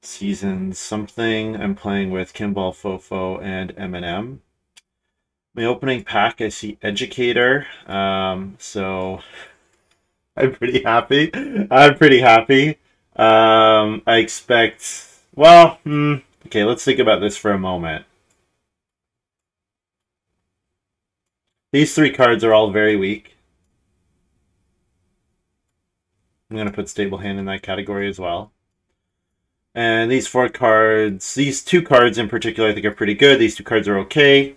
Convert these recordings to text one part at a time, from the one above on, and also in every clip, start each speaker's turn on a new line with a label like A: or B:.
A: Season something. I'm playing with Kimball, Fofo, and M&M. My opening pack, I see Educator. So I'm pretty happy. I'm pretty happy. I expect. Well, okay. Let's think about this for a moment. These three cards are all very weak. I'm going to put Stable Hand in that category as well. And these four cards, these two cards in particular, I think are pretty good. These two cards are okay.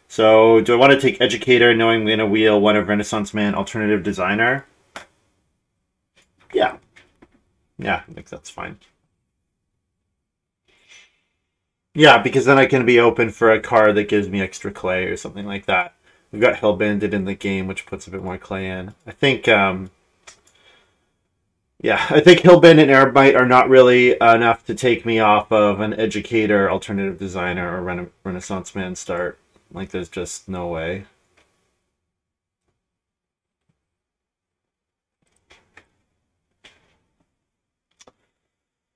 A: So do I want to take Educator knowing I'm going to wheel one of Renaissance Man Alternative Designer? Yeah. Yeah, I think that's fine. Yeah, because then I can be open for a card that gives me extra clay or something like that. We've got Hill Bandit in the game, which puts a bit more clay in. I think, yeah, I think Hill Bandit and Airbite are not really enough to take me off of an Educator, Alternative Designer, or Renaissance Man start. Like, there's just no way.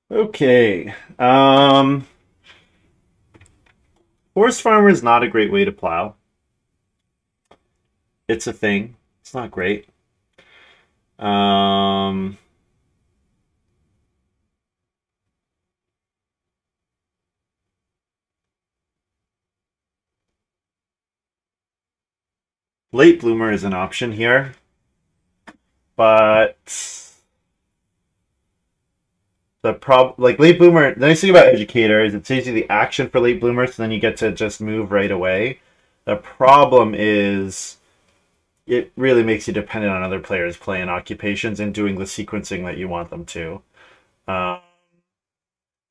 A: Okay. Forest Farmer is not a great way to plow. It's a thing. It's not great. Late Bloomer is an option here, but like Late Bloomer, the nice thing about Educator is it saves you the action for Late Bloomer, so then you get to just move right away. The problem is it really makes you dependent on other players playing occupations and doing the sequencing that you want them to. The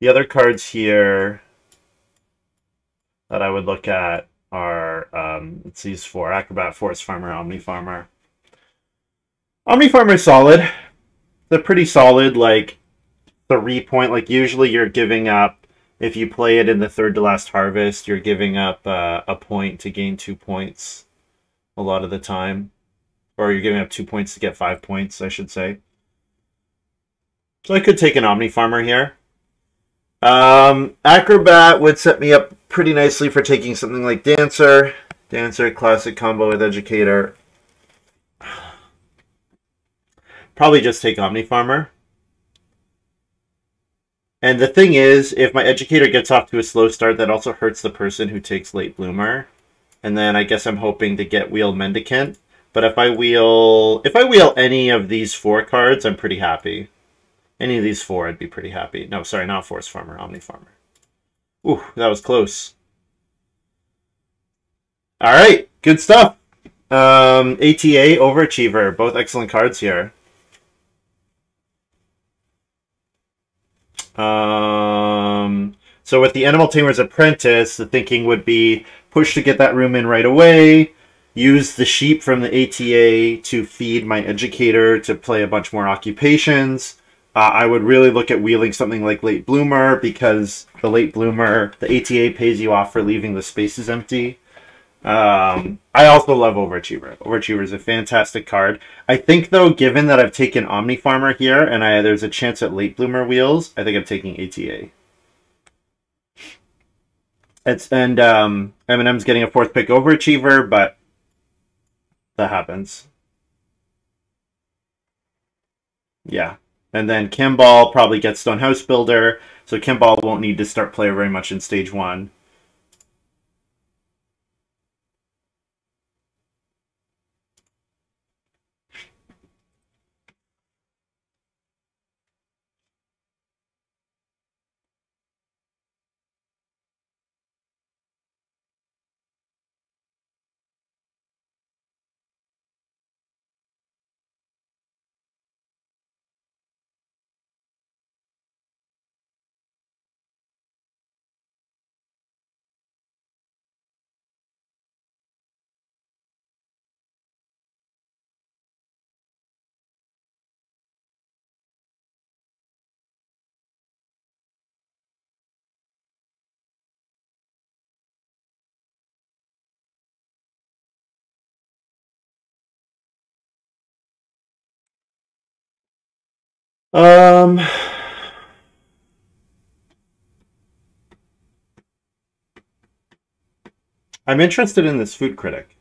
A: other cards here that I would look at are it's these four: Acrobat, Forest Farmer, Omni Farmer. Omni Farmer is solid. They're pretty solid, like 3-point. Like usually you're giving up, if you play it in the third to last harvest, you're giving up a point to gain 2 points a lot of the time. Or you're giving up 2 points to get 5 points, I should say. So I could take an Omni Farmer here. Acrobat would set me up pretty nicely for taking something like Dancer. Dancer, classic combo with Educator. Probably just take Omni Farmer. And the thing is, if my Educator gets off to a slow start, that also hurts the person who takes Late Bloomer. And then I guess I'm hoping to get Wheel Mendicant. But if I wheel any of these four cards, I'm pretty happy. Any of these four, I'd be pretty happy. No, sorry, not Forest Farmer, Omni Farmer. Ooh, that was close. All right, good stuff. ATA, Overachiever, both excellent cards here. So with the Animal Tamer's Apprentice, the thinking would be push to get that room in right away, use the sheep from the ATA to feed my Educator to play a bunch more occupations. I would really look at wheeling something like Late Bloomer, because the Late Bloomer, the ATA pays you off for leaving the spaces empty. I also love Overachiever. Overachiever is a fantastic card. I think, though, given that I've taken Omni Farmer here and there's a chance at Late Bloomer wheels, I think I'm taking ATA. Eminem's getting a 4th pick Overachiever, but that happens. Yeah. And then Kimball probably gets Stonehouse Builder, so Kimball won't need to start play very much in stage 1. I'm interested in this Food Critic.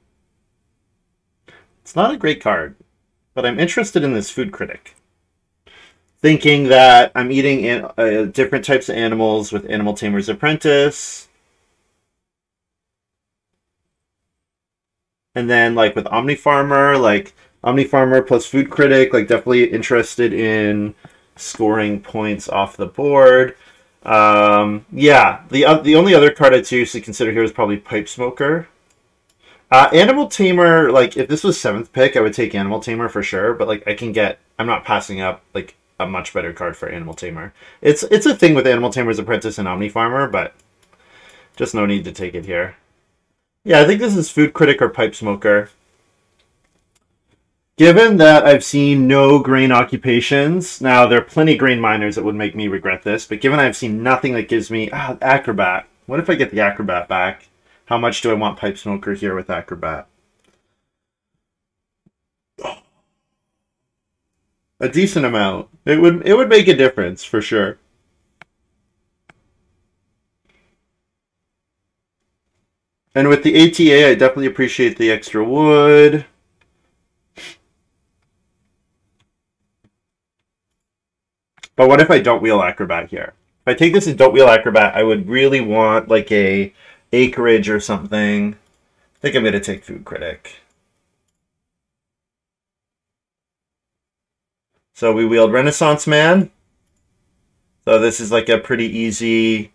A: It's not a great card, but I'm interested in this Food Critic. Thinking that I'm eating different types of animals with Animal Tamer's Apprentice. And then like with Omni Farmer plus Food Critic, like definitely interested in scoring points off the board. Yeah, the only other card I'd seriously consider here is probably Pipe Smoker. Animal Tamer, like if this was 7th pick, I would take Animal Tamer for sure. But like I'm not passing up like a much better card for Animal Tamer. It's a thing with Animal Tamer's Apprentice and Omni Farmer, but just no need to take it here. Yeah, I think this is Food Critic or Pipe Smoker. Given that I've seen no grain occupations, now there are plenty of grain miners that would make me regret this, but given I've seen nothing that gives me Acrobat. What if I get the Acrobat back? How much do I want Pipe Smoker here with Acrobat? A decent amount. It would make a difference for sure. And with the ATA, I definitely appreciate the extra wood. But what if I don't wheel Acrobat here? If I take this and don't wheel Acrobat, I would really want like a acreage or something. I think I'm going to take Food Critic. So we wheeled Renaissance Man. So this is like a pretty easy,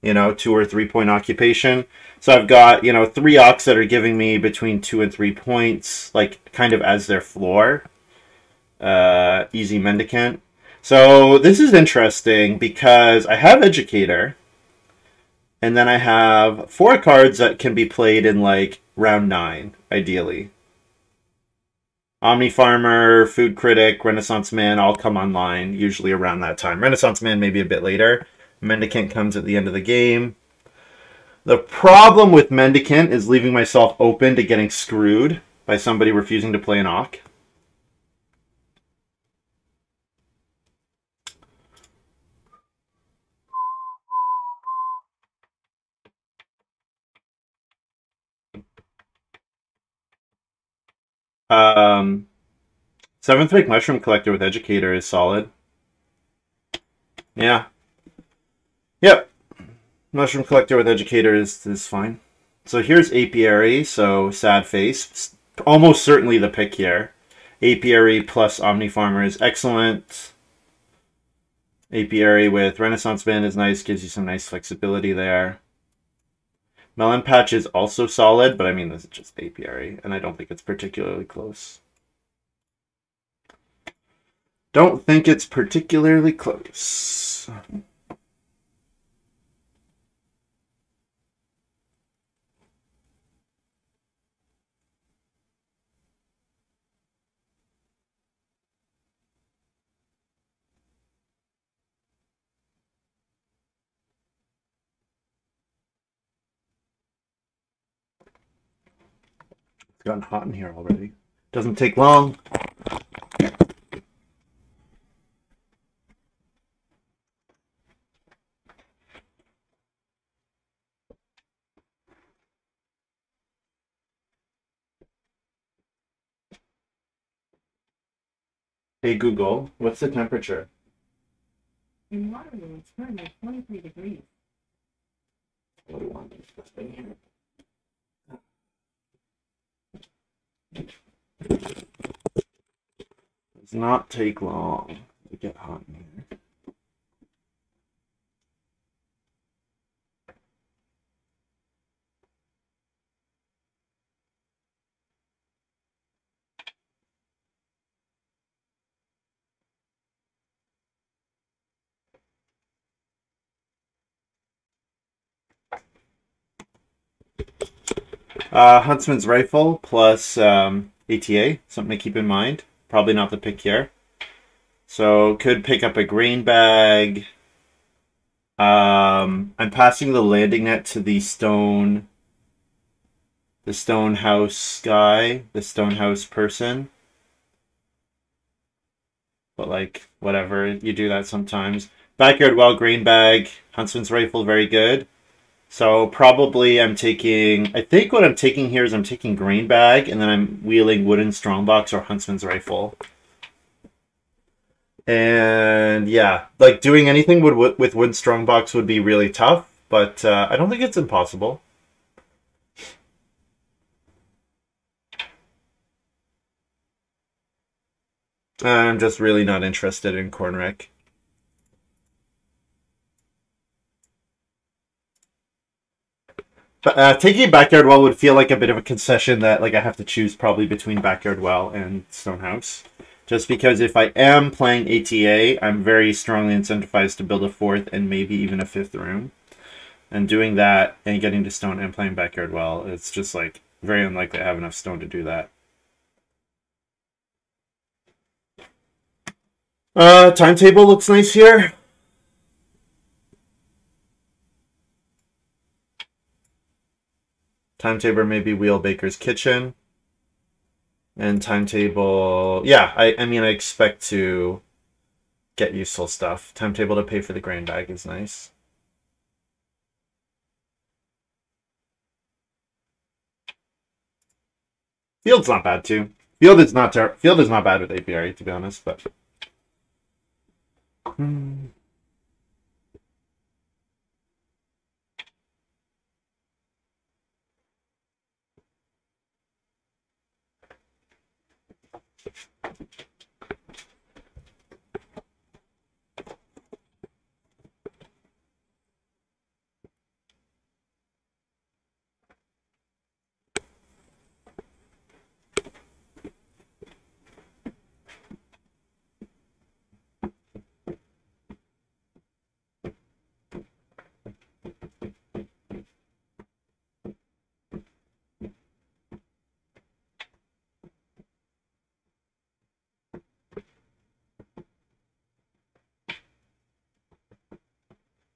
A: 2 or 3 point occupation. So I've got, 3 Ox that are giving me between 2 and 3 points, like kind of as their floor. Easy Mendicant. So this is interesting because I have Educator. And then I have 4 cards that can be played in like round 9, ideally. Omni Farmer, Food Critic, Renaissance Man all come online usually around that time. Renaissance Man maybe a bit later. Mendicant comes at the end of the game. The problem with Mendicant is leaving myself open to getting screwed by somebody refusing to play an Ock. Seventh pick Mushroom Collector with Educator is solid. Yeah. Yep. Mushroom Collector with Educator is fine. So here's Apiary, so Sad Face. Almost certainly the pick here. Apiary plus Omni Farmer is excellent. Apiary with Renaissance Man is nice, gives you some nice flexibility there. Melon Patch is also solid, but I mean, this is just Apiary, and I don't think it's particularly close. Don't think it's particularly close. It's gotten hot in here already. Doesn't take long. Hey Google, what's the temperature?
B: In Waterloo, it's currently 23 degrees.
A: What do I want this thing here? Does not take long to get hot in here. Huntsman's Rifle plus ATA, something to keep in mind. Probably not the pick here. So could pick up a grain bag. I'm passing the landing net to the stone house guy, the stone house person. But like, whatever, you do that sometimes. Backyard Well, grain bag, Huntsman's Rifle, very good. So probably I'm taking, I think what I'm taking here is I'm taking Grain Bag, and then I'm wheeling Wooden Strongbox or Huntsman's Rifle. And yeah, like doing anything with Wooden Strongbox would be really tough, but I don't think it's impossible. I'm just really not interested in Cornrick. But taking Backyard Well would feel like a bit of a concession that like I have to choose probably between Backyard Well and Stonehouse. Just because if I am playing ATA, I'm very strongly incentivized to build a fourth and maybe even a fifth room. And doing that and getting to stone and playing Backyard Well, it's just like very unlikely I have enough stone to do that. Timetable looks nice here. Timetable maybe Wheel Baker's Kitchen. And timetable, yeah, I mean, I expect to get useful stuff. Timetable to pay for the Grain Bag is nice. Field's not bad too. Field is not bad with apiary, to be honest, but.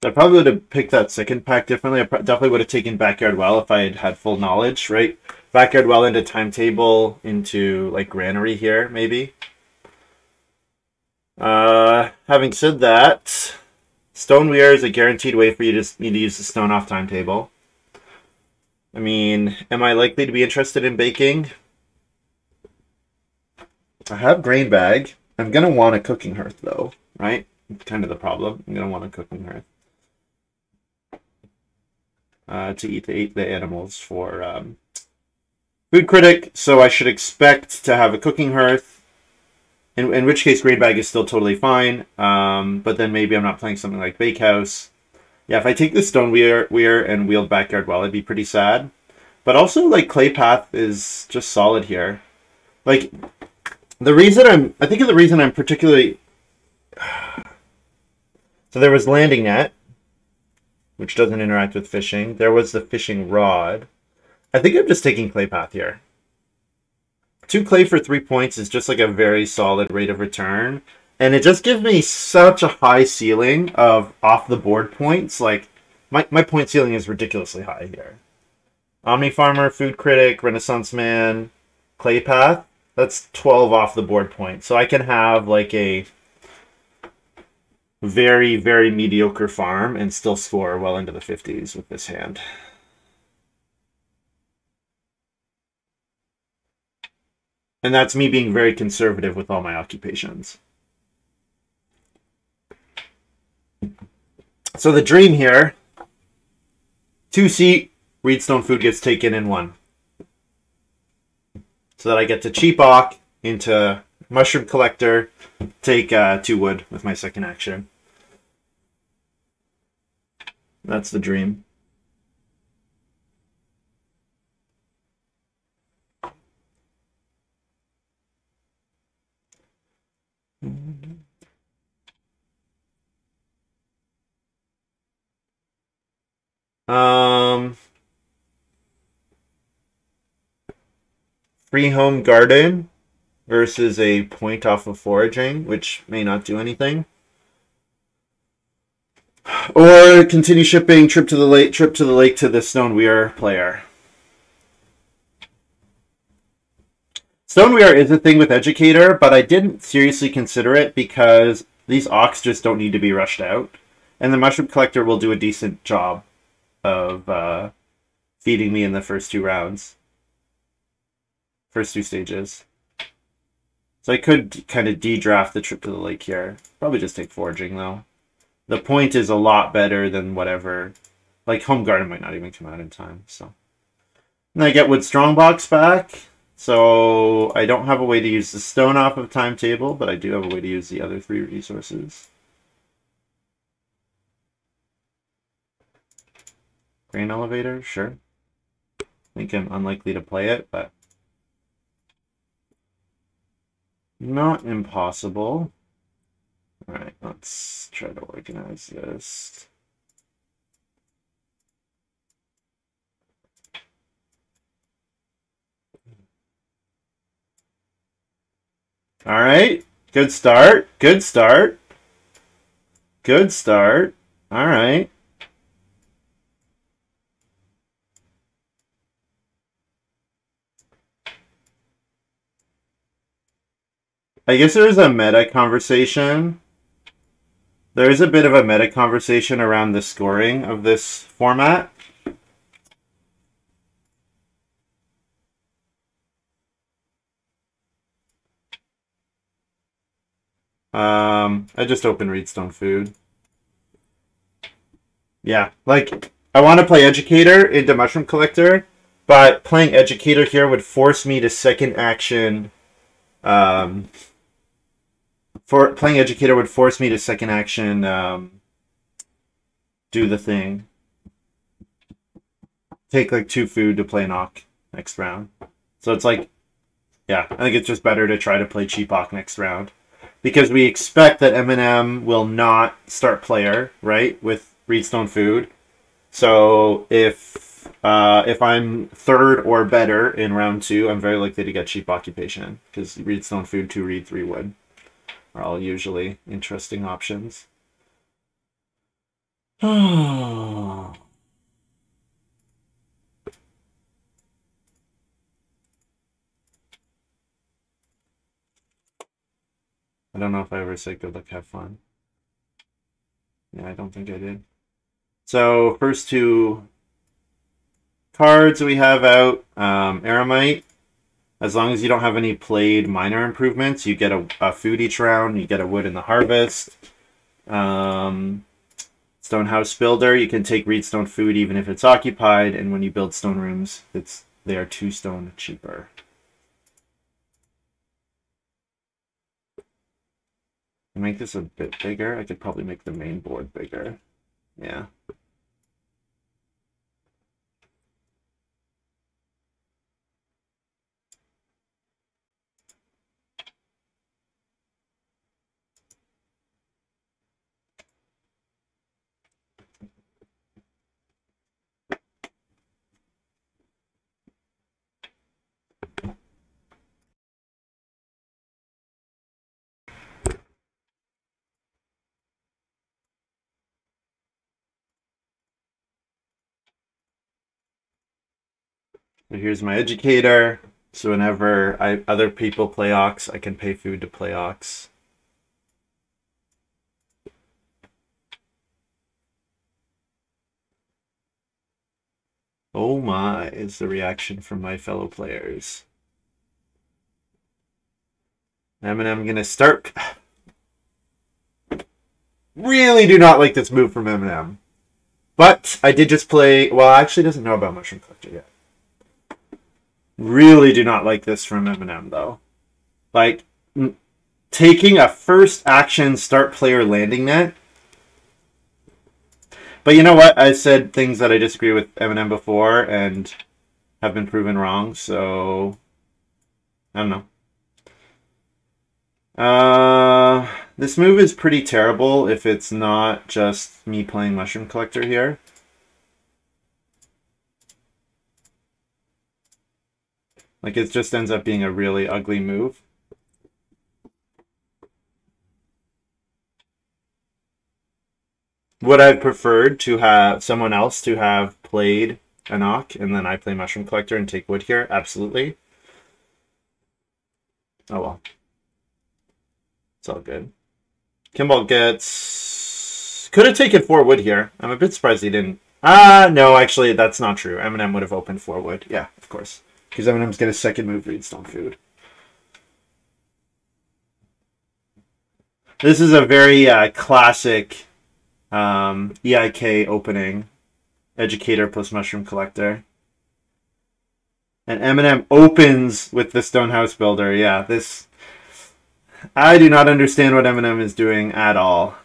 A: I probably would have picked that second pack differently. I definitely would have taken Backyard Well if I had had full knowledge, right? Backyard Well into Timetable into like Granary here, maybe. Having said that, Stoneweir is a guaranteed way for you to need to use the stone off Timetable. I mean, am I likely to be interested in baking? I have Grain Bag. I'm gonna want a cooking hearth though, right? It's kind of the problem. I'm gonna want a cooking hearth. To eat the animals for Food Critic, so I should expect to have a cooking hearth, in which case Grain Bag is still totally fine, but then maybe I'm not playing something like Bakehouse. Yeah, if I take the Stoneweir and wheeled Backyard Well, I'd be pretty sad. But also, like, Clay Path is just solid here. Like, I think the reason I'm particularly... So there was Landing Net, which doesn't interact with fishing. There was the fishing rod. I think I'm just taking Clay Path here. 2 clay for 3 points is just like a very solid rate of return. And it just gives me such a high ceiling of off-the-board points. Like, my point ceiling is ridiculously high here. Omni Farmer, Food Critic, Renaissance Man, Clay Path. That's 12 off-the-board points. So I can have like a very, very mediocre farm and still score well into the 50s with this hand. And that's me being very conservative with all my occupations. So the dream here, 2-seat, Reedstone Food gets taken in 1. So that I get to cheap Awk into Mushroom Collector, take 2 wood with my second action. That's the dream. Free Home Garden versus a point off of foraging, which may not do anything. Or continue shipping trip to the lake to the Stoneweir player. Stoneweir is a thing with Educator, but I didn't seriously consider it because these Ox just don't need to be rushed out. And the Mushroom Collector will do a decent job. of feeding me in the first 2 rounds. First 2 stages. So I could kind of de-draft the trip to the lake here. Probably just take foraging, though. The point is a lot better than whatever. Like, Home Garden might not even come out in time, so. And I get Wood Strongbox back. So I don't have a way to use the stone off of timetable, but I do have a way to use the other 3 resources. Grain Elevator, sure. I think I'm unlikely to play it, but not impossible. All right, let's try to organize this. All right, good start. Good start. Good start. All right. I guess there is a meta conversation. There is a bit of a meta conversation around the scoring of this format. I just opened Reedstone Food. Yeah, like, I want to play Educator into Mushroom Collector, but playing Educator here would force me to second action. Playing Educator would force me to second action do the thing. Take like 2 food to play Knock next round. So it's like, yeah, I think it's just better to try to play Cheap Hawk next round. Because we expect that M&M will not start player, right, with Reedstone Food. So if I'm 3rd or better in round 2, I'm very likely to get Cheap Occupation. Because Reedstone Food, 2 Reed, 3 Wood are all usually interesting options. I don't know if I ever said good luck, have fun. Yeah, I don't think I did. So first 2 cards we have out, Aramite. As long as you don't have any played minor improvements, you get a food each round. You get a wood in the harvest. Stone House Builder, you can take Reedstone Food even if it's occupied, and when you build stone rooms, they are 2 stone cheaper. To make this a bit bigger, I could probably make the main board bigger. Yeah. So here's my Educator. So whenever other people play Ox, I can pay food to play Ox. Oh my, is the reaction from my fellow players. And I'm going to start. Really do not like this move from M&M. But I did just play. Well, actually doesn't know about Mushroom Collector yet. Really do not like this from M&M, though. Like, taking a first action start player landing net. But you know what? I said things that I disagree with M&M before and have been proven wrong, so I don't know. This move is pretty terrible if it's not just me playing Mushroom Collector here. Like, it just ends up being a really ugly move. Would I have preferred to have someone else to have played Anok and then I play Mushroom Collector and take wood here? Absolutely. Oh well. It's all good. Kimball gets... Could have taken 4 wood here. I'm a bit surprised he didn't No, actually, that's not true. Eminem would have opened 4 wood. Yeah, of course. Because Eminem's got a second move, Reedstone Food. This is a very classic EIK opening. Educator plus Mushroom Collector. And Eminem opens with the Stonehouse Builder. Yeah, this... I do not understand what Eminem is doing at all.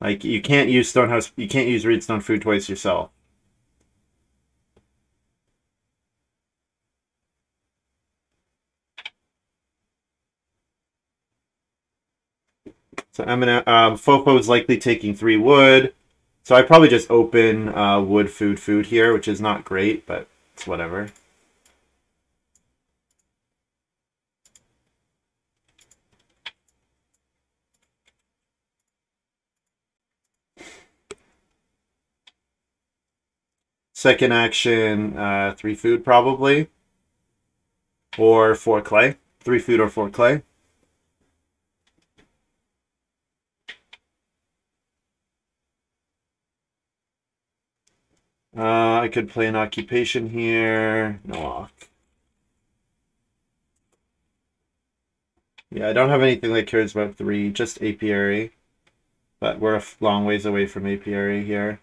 A: Like, you can't use Stonehouse... You can't use Reedstone Food twice yourself. So Eminem... Fofo is likely taking 3 wood. So I probably just open wood, food here, which is not great, but it's whatever. Second action, 3 food probably. Or 4 clay. 3 food or 4 clay. I could play an occupation here. No ock. Yeah, I don't have anything that cares about 3, just apiary. But we're a long ways away from apiary here.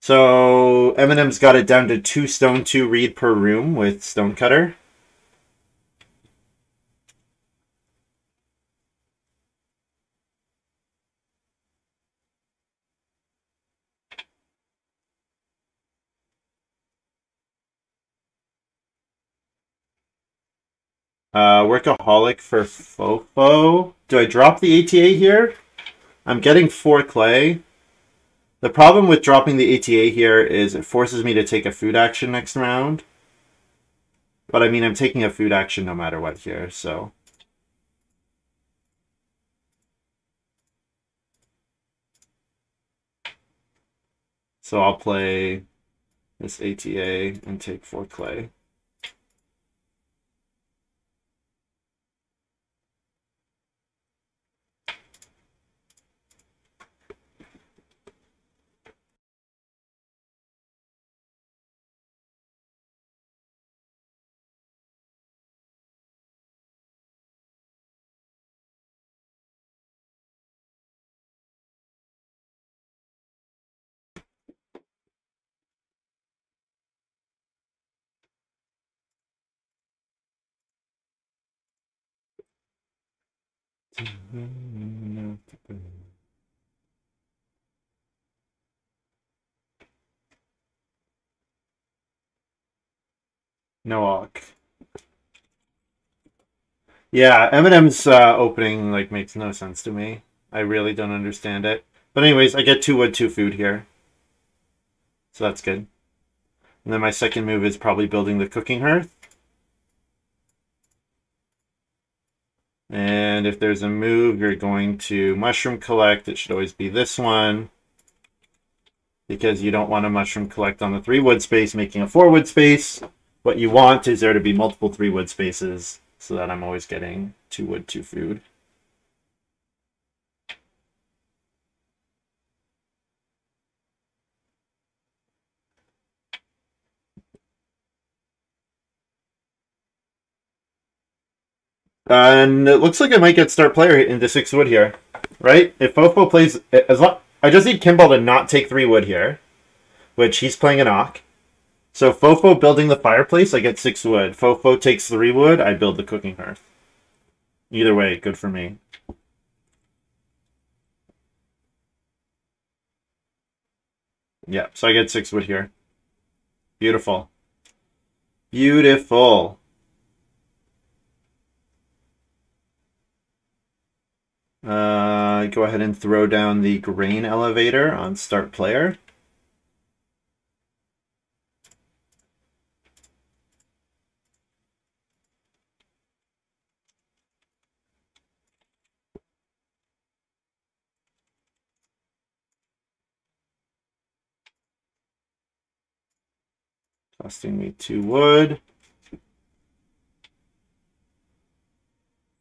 A: So Eminem's got it down to 2 stone, 2 reed per room with Stonecutter. Workaholic for Fofo. Do I drop the ATA here? I'm getting 4 clay. The problem with dropping the ATA here is it forces me to take a food action next round. But I mean, I'm taking a food action no matter what here, so... So I'll play this ATA and take 4 clay. No awk. Yeah, Eminem's opening like makes no sense to me. I really don't understand it. But anyways, I get 2 wood, 2 food here. So that's good. And then my second move is probably building the cooking hearth. And if there's a move, you're going to mushroom collect. It should always be this one. Because you don't want to mushroom collect on the 3 wood space, making a 4 wood space. What you want is there to be multiple 3 wood spaces so that I'm always getting 2 wood, 2 food. And it looks like I might get start player into 6 wood here, right? If Fofo plays, I just need Kimball to not take 3 wood here, which he's playing an Ock. So Fofo building the fireplace, I get 6 wood. Fofo takes 3 wood, I build the cooking hearth. Either way, good for me. Yeah, so I get 6 wood here. Beautiful. Beautiful. Go ahead and throw down the grain elevator on start player. Costing me 2 wood.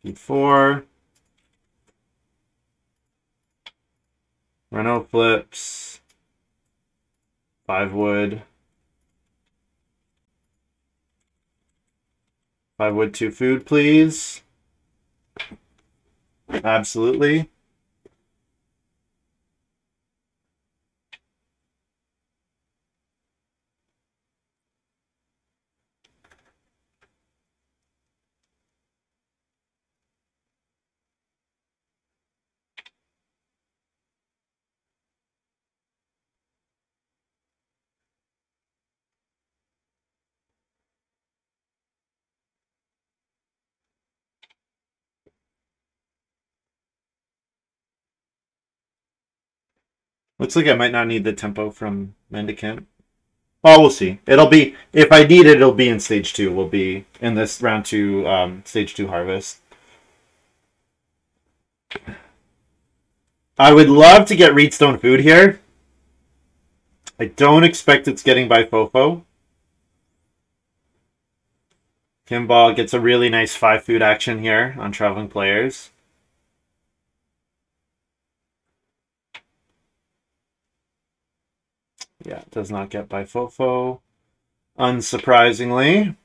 A: P4. Renault flips. 5 wood. 5 wood, 2 food, please. Absolutely. Looks like I might not need the tempo from Mendicant. Well, we'll see. It'll be, if I need it, it'll be in stage 2. We'll be in this round 2, stage 2 harvest. I would love to get Reedstone food here. I don't expect it's getting by Fofo. Kimball gets a really nice 5 food action here on traveling players. Yeah, it does not get by Fofo. Unsurprisingly.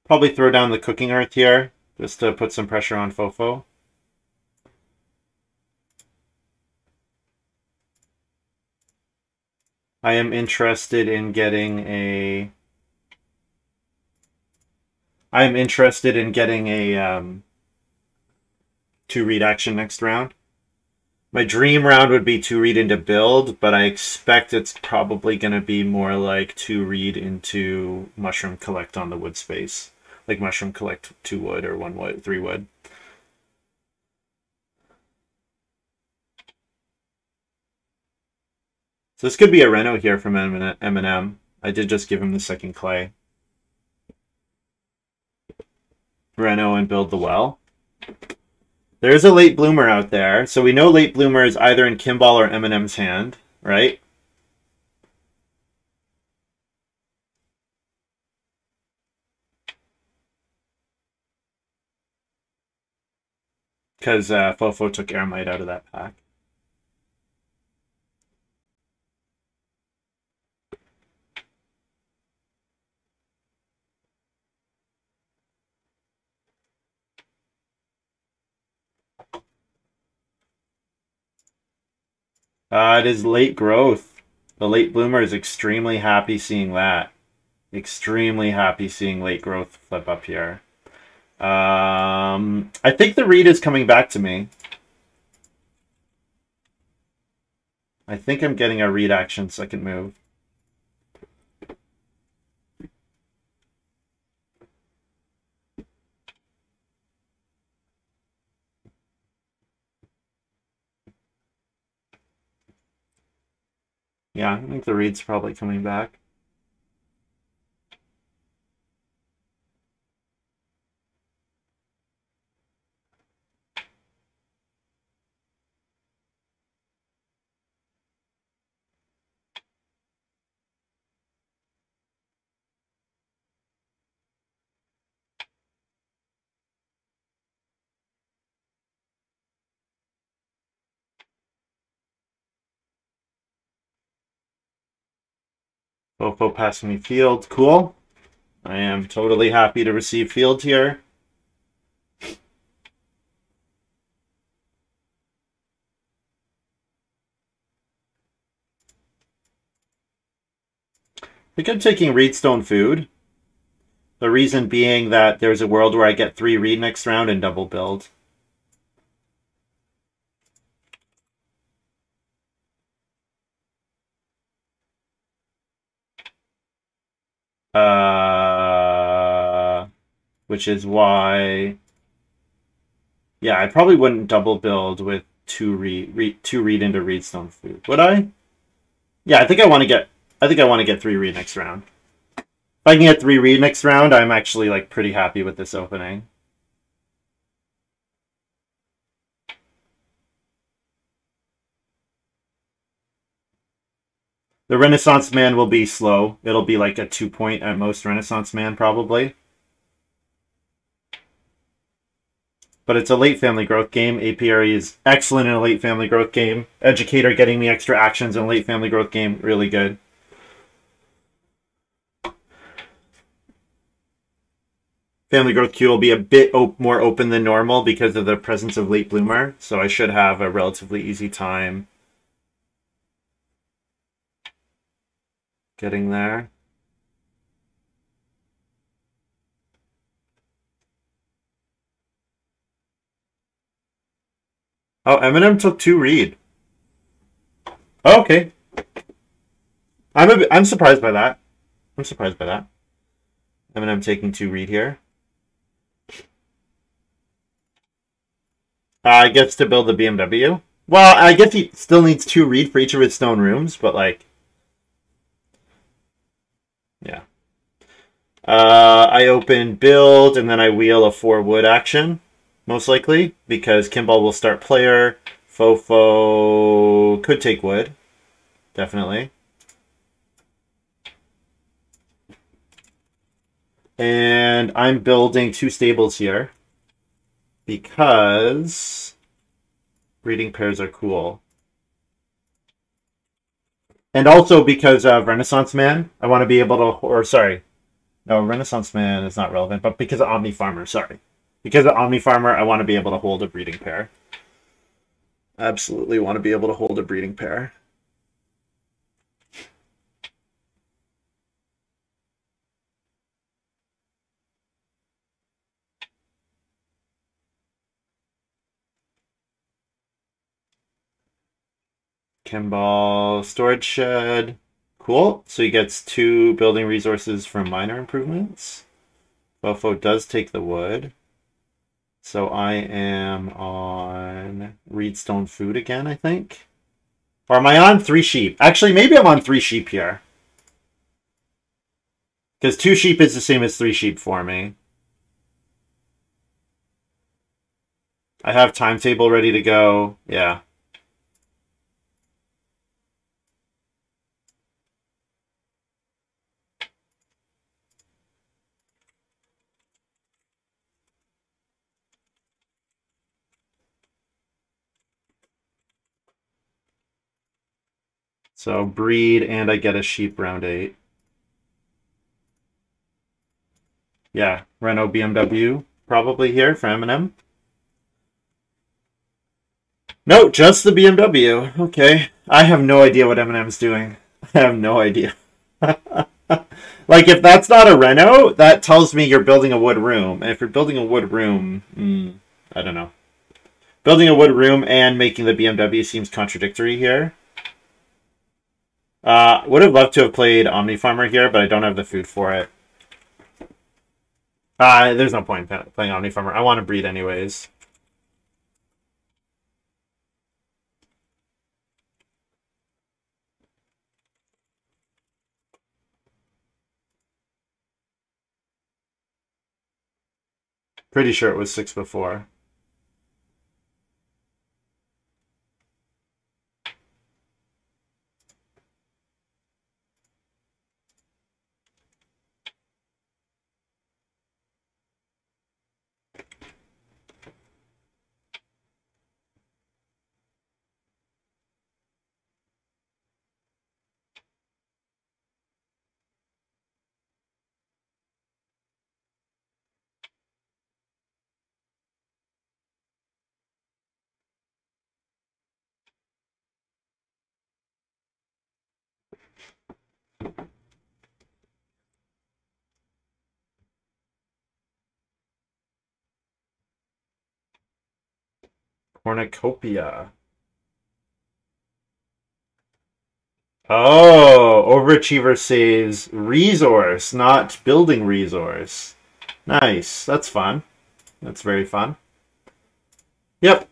A: Probably throw down the cooking earth here just to put some pressure on Fofo. I am interested in getting a... 2-read action next round. My dream round would be 2-read into build, but I expect it's probably going to be more like 2-read into mushroom collect on the wood space. Like mushroom collect 2 wood or 1 wood, 3 wood. So this could be a Reno here from M&M. I did just give him the second clay. Reno and build the well. There's a late bloomer out there. So we know late bloomer is either in Kimball or M&M's hand, right? Because Fofo took Airmite out of that pack. It is late growth. The late bloomer is extremely happy seeing that. Extremely happy seeing late growth flip up here. I think the read is coming back to me. I think I'm getting a read action second move. Yeah, I think the read's probably coming back. Fofo passing me field. Cool. I am totally happy to receive field here. I think I'm taking Reedstone food. The reason being that there's a world where I get 3 read next round and double build. Which is why, yeah, I probably wouldn't double build with 2 read into Reedstone food, would I? Yeah, I think I want to get 3 read next round. If I can get 3 read next round, I'm actually like pretty happy with this opening. The Renaissance Man will be slow. It'll be like a 2-point at most Renaissance Man, probably. But it's a late family growth game. Apiary is excellent in a late family growth game. Educator getting me extra actions in a late family growth game, really good. Family growth queue will be a bit more open than normal because of the presence of late bloomer, so I should have a relatively easy time getting there. Oh, Eminem took 2 read. Oh, okay. I'm surprised by that. I'm surprised by that. Eminem taking 2 read here. I guess to build the BMW. Well, I guess he still needs 2 read for each of his stone rooms, but like, yeah. I open build and then I wheel a 4 wood action, most likely, because Kimball will start player. Fofo could take wood, definitely. And I'm building 2 stables here because breeding pairs are cool. And also because of Renaissance Man, I want to be able to, or sorry, no, Renaissance Man is not relevant, but because of Omni Farmer, sorry. Because of Omni Farmer, I want to be able to hold a breeding pair. Absolutely want to be able to hold a breeding pair. Kimball storage shed. Cool. So he gets 2 building resources from minor improvements. Fofo does take the wood. So I am on Reedstone Food again, I think. Or am I on 3 sheep? Actually, maybe I'm on 3 sheep here. Because 2 sheep is the same as 3 sheep for me. I have timetable ready to go. Yeah. So breed and I get a sheep round 8. Yeah, Renault BMW probably here for Eminem. No, just the BMW. Okay. I have no idea what Eminem's doing. I have no idea. Like, if that's not a Renault, that tells me you're building a wood room. And if you're building a wood room, I don't know. Building a wood room and making the BMW seems contradictory here. Would have loved to have played Omni Farmer here, but I don't have the food for it. There's no point in playing Omni Farmer. I want to breed anyways. Pretty sure it was 6 before. Cornucopia. Oh, Overachiever saves resource, not building resource. Nice. That's fun. That's very fun. Yep.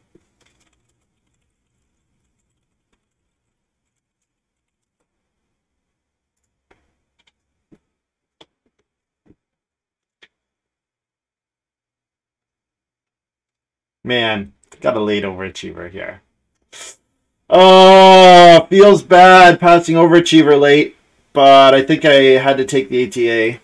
A: Man, got a late Overachiever here. Oh, feels bad passing Overachiever late, but I think I had to take the ATA.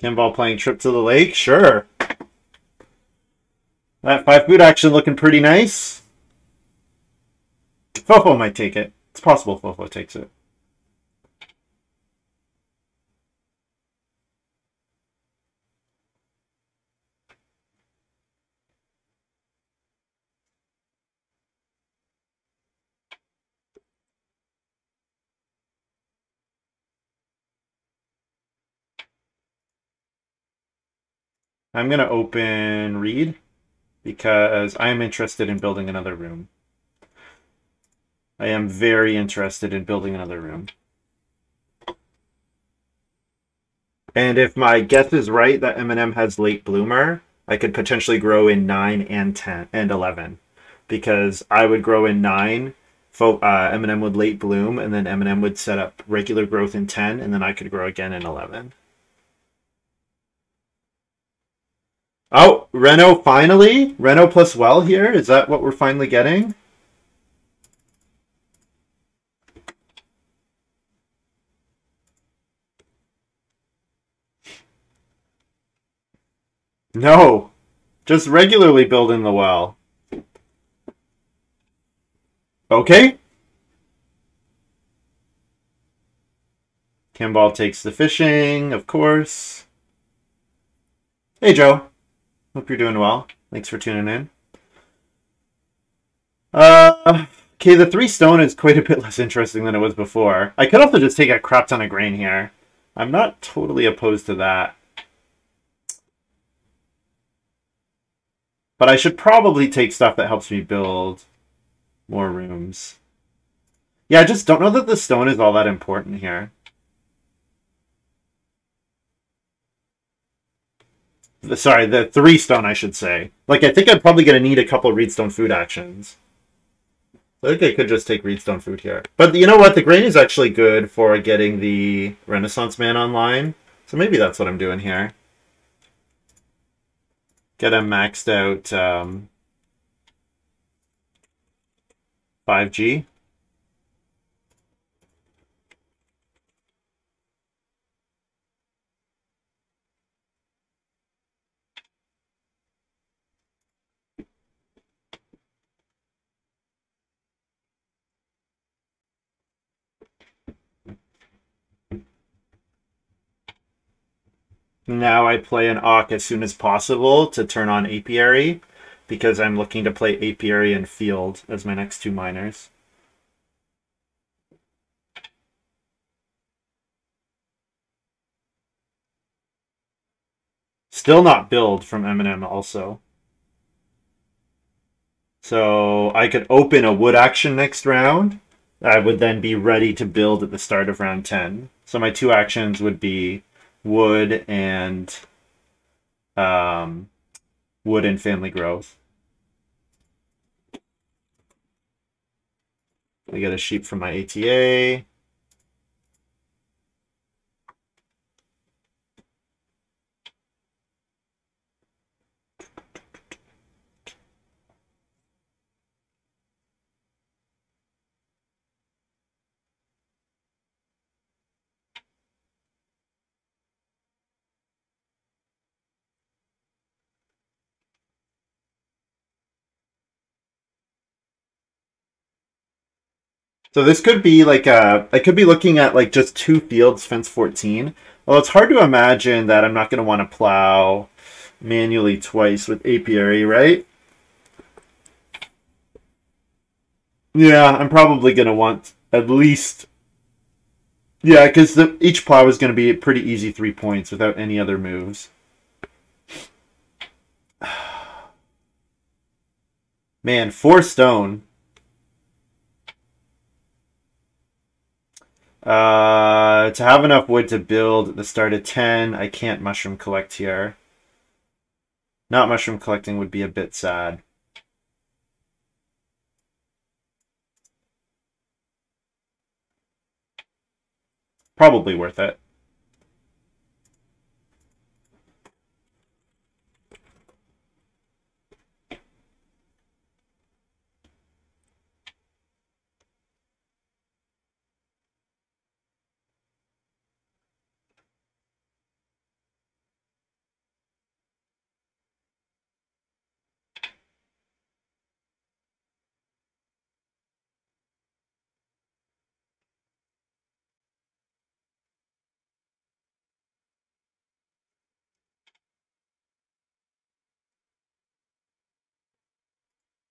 A: Kimball playing Trip to the Lake? Sure. That 5 food action looking pretty nice. Fofo might take it. It's possible Fofo takes it. I'm going to open Read because I'm interested in building another room. I am very interested in building another room. And if my guess is right that M&M has late bloomer, I could potentially grow in 9 and 10 and 11. Because I would grow in 9, M&M would late bloom, and then M&M would set up regular growth in 10, and then I could grow again in 11. Oh, Reno finally? Reno plus well here? Is that what we're finally getting? No. Just regularly building the well. Okay. Kimball takes the fishing, of course. Hey, Joe. Hope you're doing well. Thanks for tuning in. Okay, the 3 stone is quite a bit less interesting than it was before. I could also just take a crap ton of grain here. I'm not totally opposed to that. But I should probably take stuff that helps me build more rooms. Yeah, I just don't know that the stone is all that important here. Sorry, the 3 stone, I should say. Like, I think I'm probably going to need a couple Reedstone food actions. I think I could just take Reedstone food here. But you know what? The grain is actually good for getting the Renaissance Man online. So maybe that's what I'm doing here. Get a maxed out 5G. Now I play an Auk as soon as possible to turn on Apiary, because I'm looking to play Apiary and Field as my next 2 miners. Still not build from M&M also. So I could open a wood action next round. I would then be ready to build at the start of round 10. So my 2 actions would be wood and family growth. I get a sheep from my ATA. So this could be like I could be looking at like just 2 fields, fence 14. Well, it's hard to imagine that I'm not going to want to plow manually twice with apiary, right? Yeah, I'm probably going to want at least... Yeah, because each plow is going to be a pretty easy 3 points without any other moves. Man, 4 stone. To have enough wood to build at the start of 10, I can't mushroom collect here. Not mushroom collecting would be a bit sad. Probably worth it.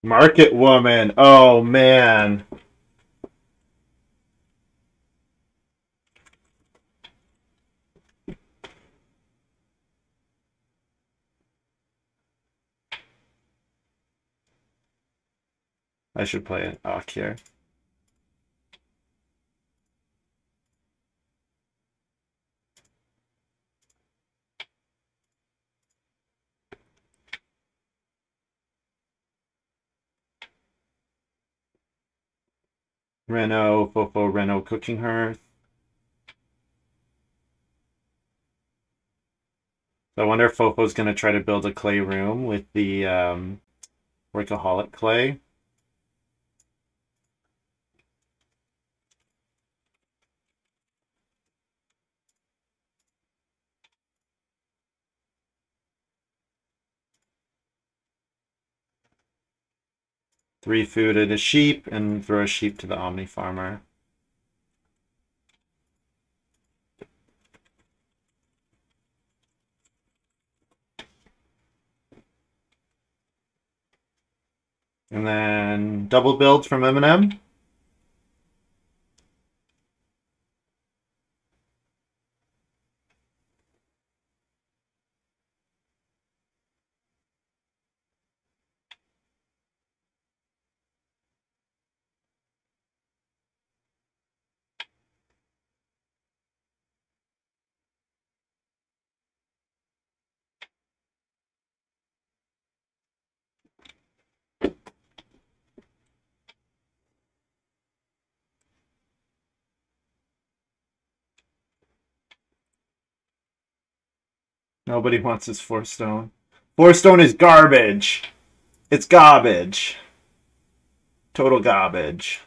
A: Market woman. Oh, man. I should play an Ak here. Reno, Fofo, Reno, Cooking Hearth. So I wonder if Fofo's going to try to build a clay room with the workaholic clay. Three food and a sheep, and throw a sheep to the Omni Farmer. And then double build from M&M. Nobody wants his 4-stone. 4-stone is garbage. It's garbage. Total garbage.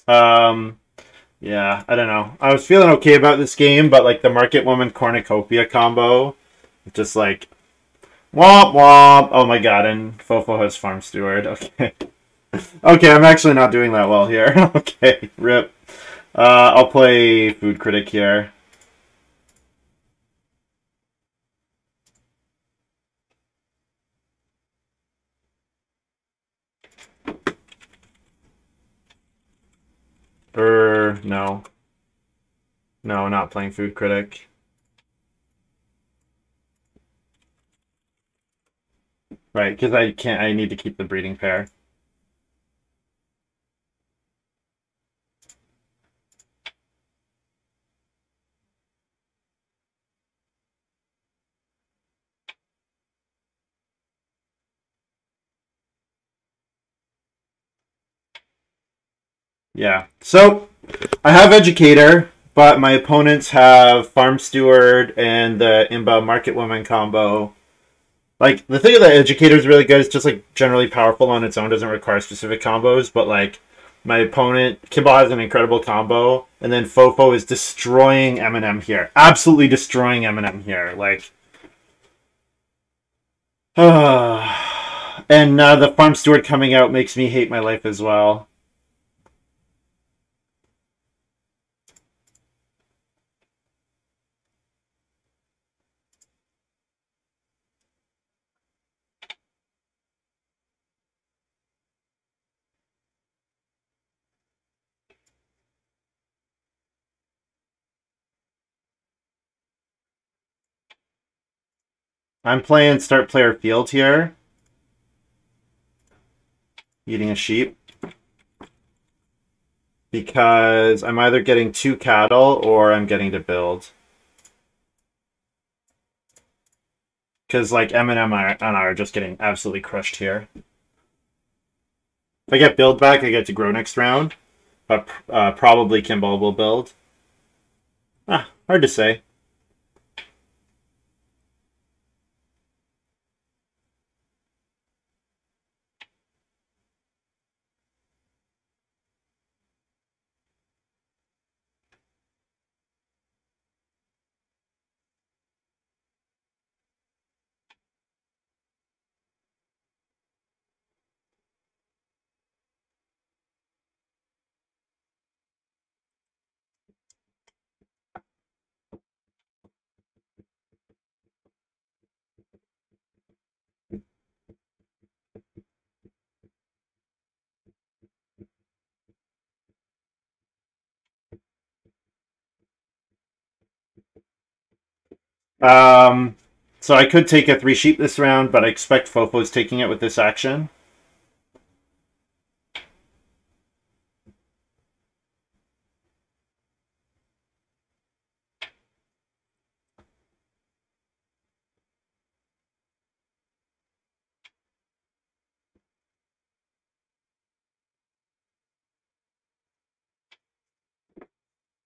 A: Yeah, I don't know. I was feeling okay about this game, but like the Market Woman Cornucopia combo, just like womp womp. Oh my god, and Fofo has Farm Steward. Okay. Okay, I'm actually not doing that well here. Okay, rip. I'll play Food Critic here. No. No, not playing Food Critic. Right, because I need to keep the breeding pair. Yeah. So I have Educator, but my opponents have Farm Steward and the Imba Market Woman combo. Like, the thing that Educator is really good. It's just, like, generally powerful on its own. Doesn't require specific combos. But, like, my opponent, Kimball has an incredible combo. And then Fofo is destroying M&M here. Absolutely destroying M&M here. Like, and now the Farm Steward coming out makes me hate my life as well. I'm playing Start Player Field here. Eating a sheep. because I'm either getting 2 cattle or I'm getting to build. Because like M&M and I are just getting absolutely crushed here. If I get build back, I get to grow next round. But probably Kimball will build. Hard to say. So I could take a 3 sheep this round, but I expect Fofo's taking it with this action.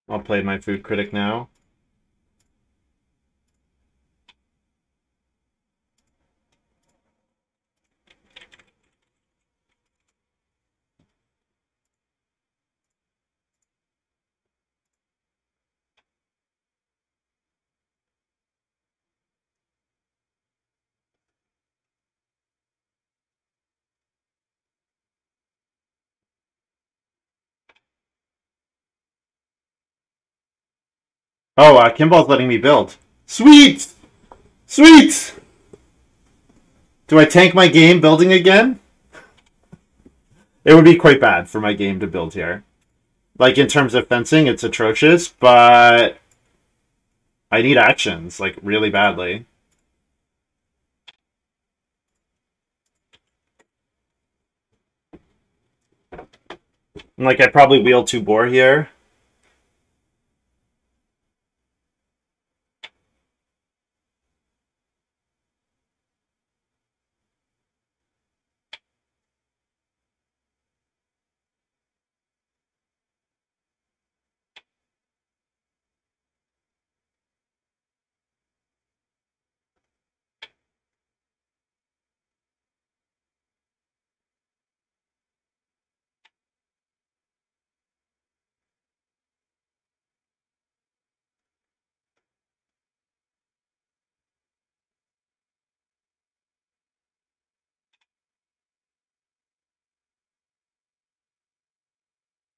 A: I'll play my food critic now. Oh, Kimball's letting me build. Sweet! Sweet! Do I tank my game building again? It would be quite bad for my game to build here. Like, in terms of fencing, it's atrocious, but I need actions, like, really badly. And, like, I'd probably wheel 2 boar here.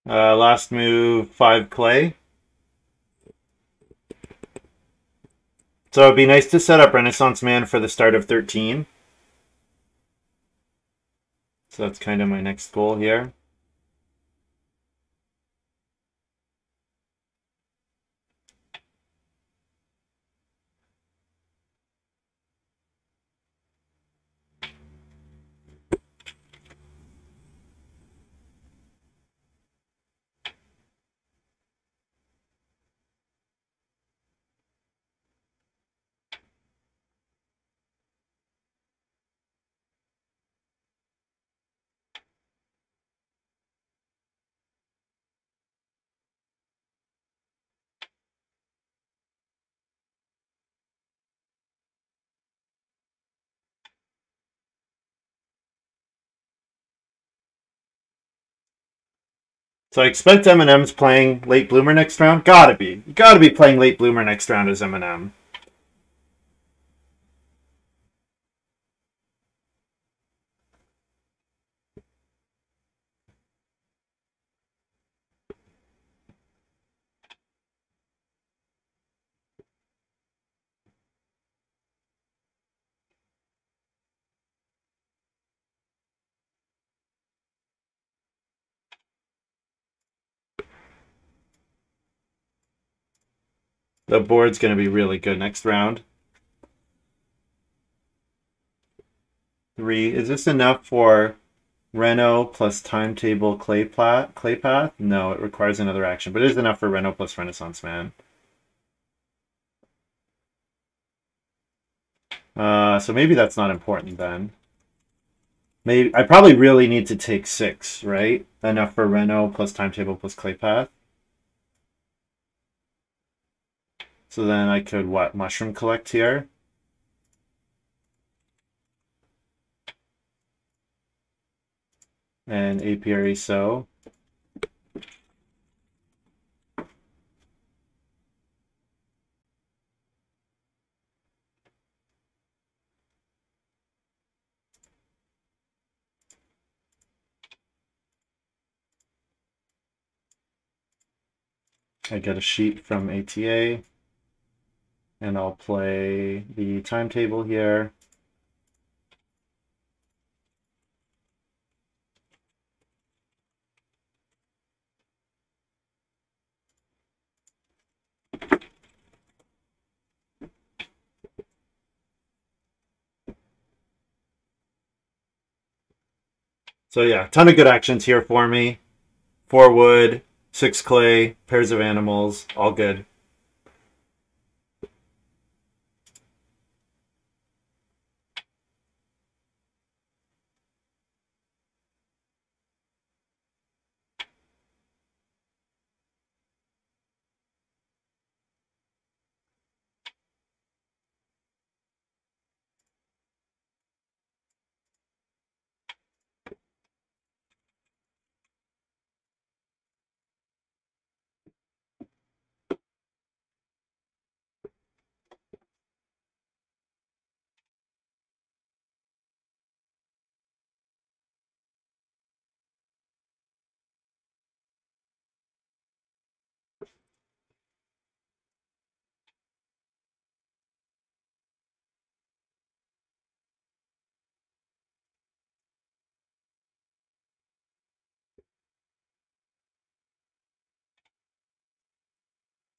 A: Last move, 5 clay. So it'd be nice to set up Renaissance Man for the start of 13. So that's kind of my next goal here. So I expect M&M's playing late bloomer next round. Gotta be. You gotta be playing late bloomer next round as M&M. The board's gonna be really good next round. 3. Is this enough for Reno plus timetable clay path. No, it requires another action, but it is enough for Reno plus Renaissance Man. So maybe that's not important then. Maybe I probably really need to take 6, right? Enough for Reno plus timetable plus clay path. So then I could what? Mushroom collect here. And apiary sow. I get a sheet from ATA, and I'll play the timetable here. So yeah, ton of good actions here for me. 4 wood, 6 clay, pairs of animals, all good.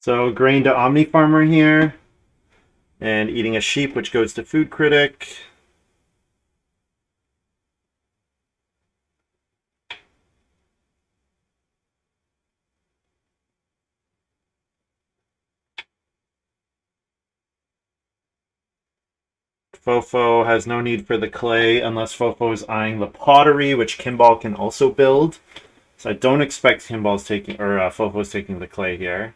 A: So grain to Omni Farmer here, and eating a sheep, which goes to Food Critic. Fofo has no need for the clay unless Fofo is eyeing the pottery, which Kimball can also build. So I don't expect Kimball's taking, or Fofo's taking the clay here.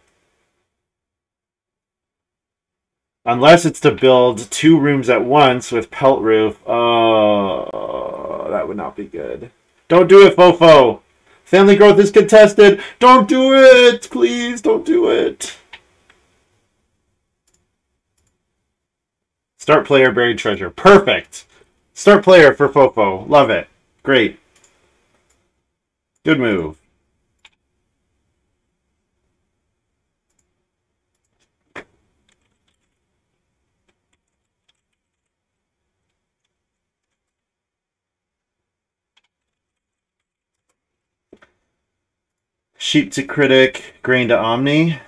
A: Unless it's to build 2 rooms at once with pelt roof. Oh, that would not be good. Don't do it, Fofo! Family growth is contested! Don't do it! Please, don't do it! Start player, buried treasure. Perfect! Start player for Fofo. Love it. Great. Good move. Sheep to Critic, grain to Omni.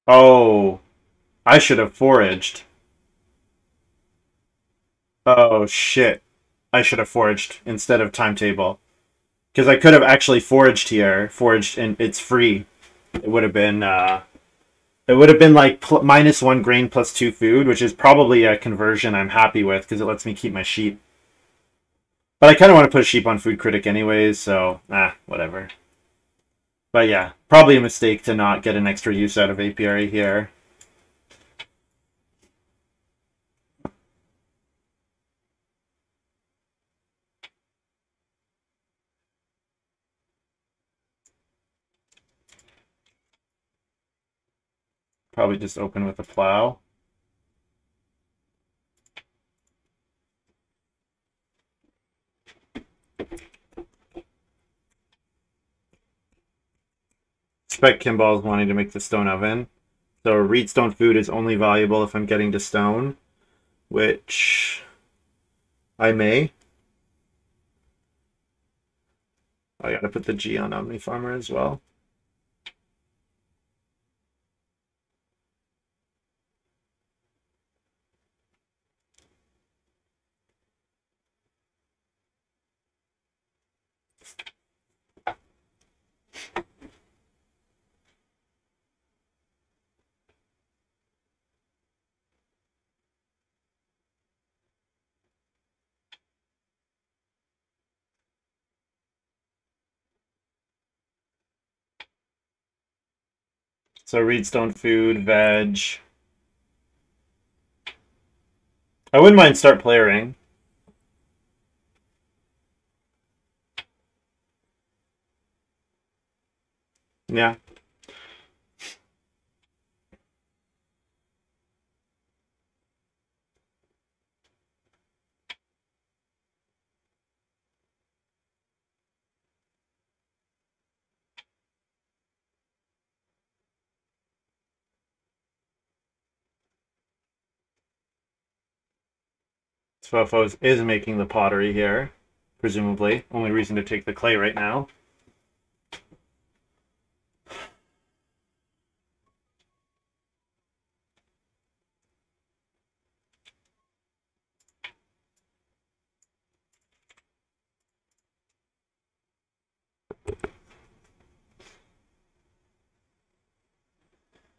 A: Oh, I should have foraged. Oh, shit. I should have foraged instead of timetable. Because I could have actually foraged here. Foraged, and it's free. It would have been, like -1 grain plus 2 food, which is probably a conversion I'm happy with, because it lets me keep my sheep. But I kind of want to put a sheep on Food Critic anyways, so whatever. But yeah, probably a mistake to not get an extra use out of apiary here. Probably just open with a plow. Expect Kimball's wanting to make the stone oven. So reedstone food is only valuable if I'm getting to stone, which I may. I gotta put the G on Omni Farmer as well. So reedstone food, veg. I wouldn't mind start playering. Yeah. Fofo is making the pottery here, presumably. Only reason to take the clay right now.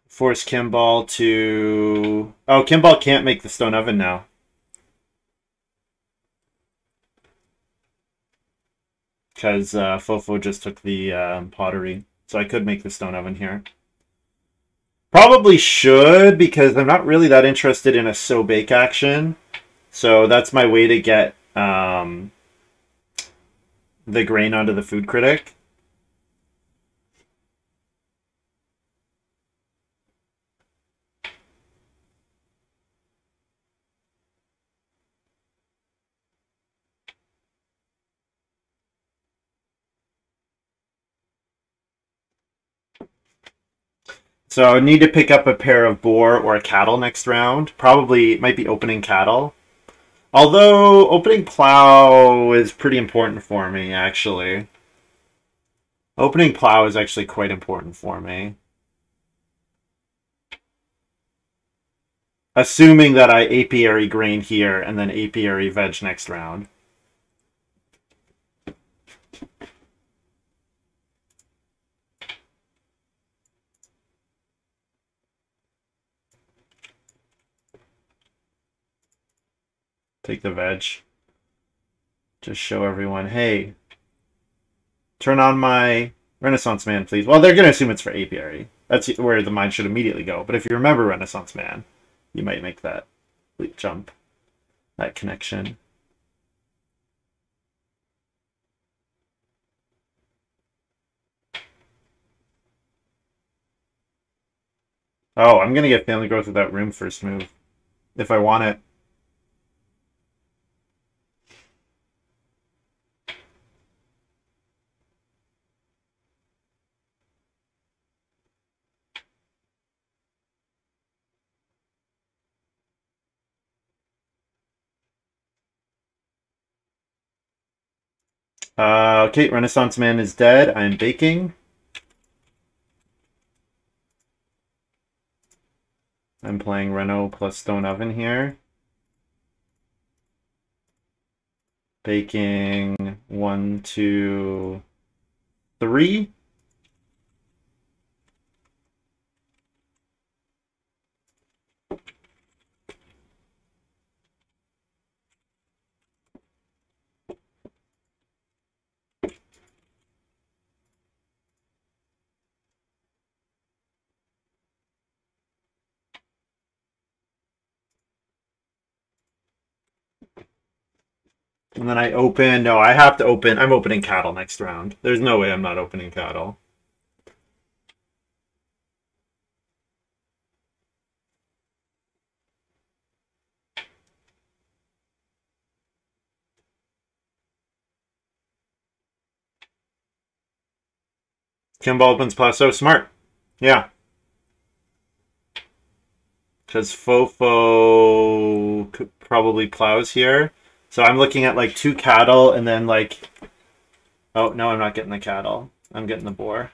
A: Force Kimball to... Oh, Kimball can't make the stone oven now. Because Fofo just took the pottery. So I could make the stone oven here. Probably should, because I'm not really that interested in a sew bake action. So that's my way to get the grain onto the Food Critic. So I need to pick up a pair of boar or a cattle next round. Probably might be opening cattle. Although opening plow is pretty important for me, actually. Opening plow is actually quite important for me. Assuming that I apiary grain here and then apiary veg next round. Take the veg. Just show everyone, hey, turn on my Renaissance Man, please. Well, they're going to assume it's for apiary. That's where the mind should immediately go. But if you remember Renaissance Man, you might make that leap jump, that connection. Oh, I'm going to get family growth without room first move, if I want it. Okay, Renaissance Man is dead. I'm baking. I'm playing Reno plus Stone Oven here. Baking 1, 2, 3. And then I open. No, I have to open. I'm opening cattle next round. There's no way I'm not opening cattle. Kimball opens plus. So smart. Yeah. Because Fofo probably plows here. So I'm looking at like 2 cattle and then like... Oh, no, I'm not getting the cattle. I'm getting the boar.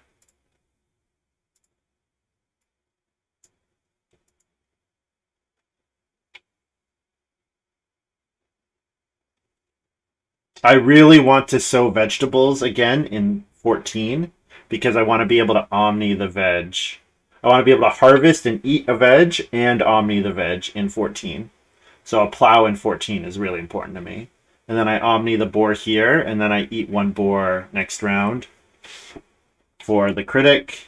A: I really want to sow vegetables again in 14 because I want to be able to omni the veg. I want to be able to harvest and eat a veg and omni the veg in 14. So a plow in 14 is really important to me. And then I omni the boar here, and then I eat 1 boar next round for the critic.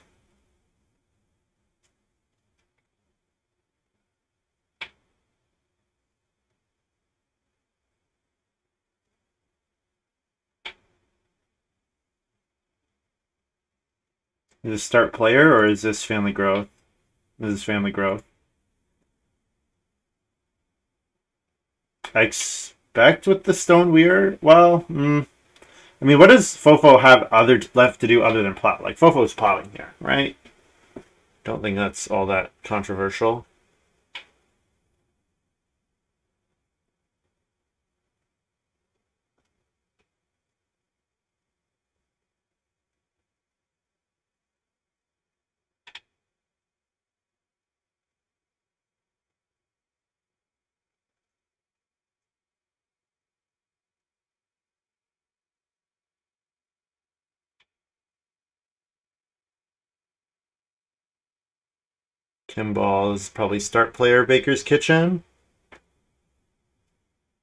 A: Is this start player or is this family growth? This is family growth. I expect with the stone weir. Well, I mean, what does Fofo have left to do other than plow? Like Fofo's plowing here, right? Don't think that's all that controversial. Kimball is probably start player Baker's Kitchen.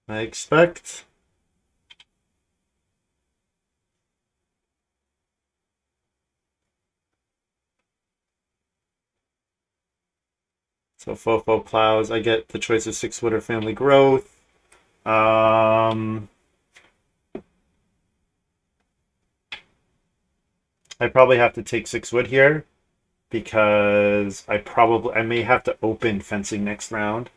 A: I expect. So Fofo plows. I get the choice of 6 wood or family growth. I probably have to take 6 wood here because I may have to open fencing next round.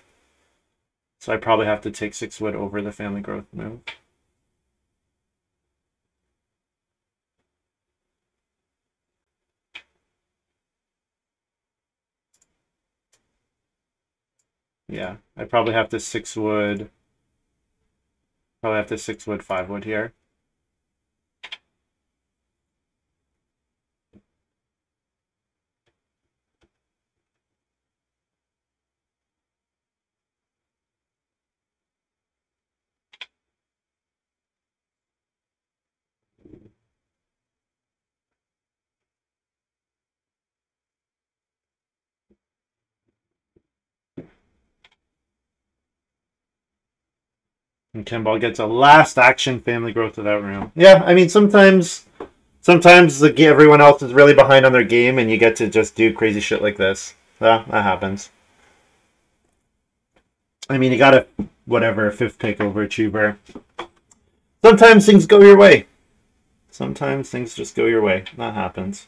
A: So I probably have to take 6 wood over the family growth move. Yeah, I probably have to 6 wood. Probably have to 6 wood, 5 wood here. And Kimball gets a last action family growth without room. Yeah, I mean sometimes everyone else is really behind on their game and you get to just do crazy shit like this. Yeah, that happens. I mean, you got a whatever 5th pick overachiever. Sometimes things go your way. Sometimes things just go your way. That happens.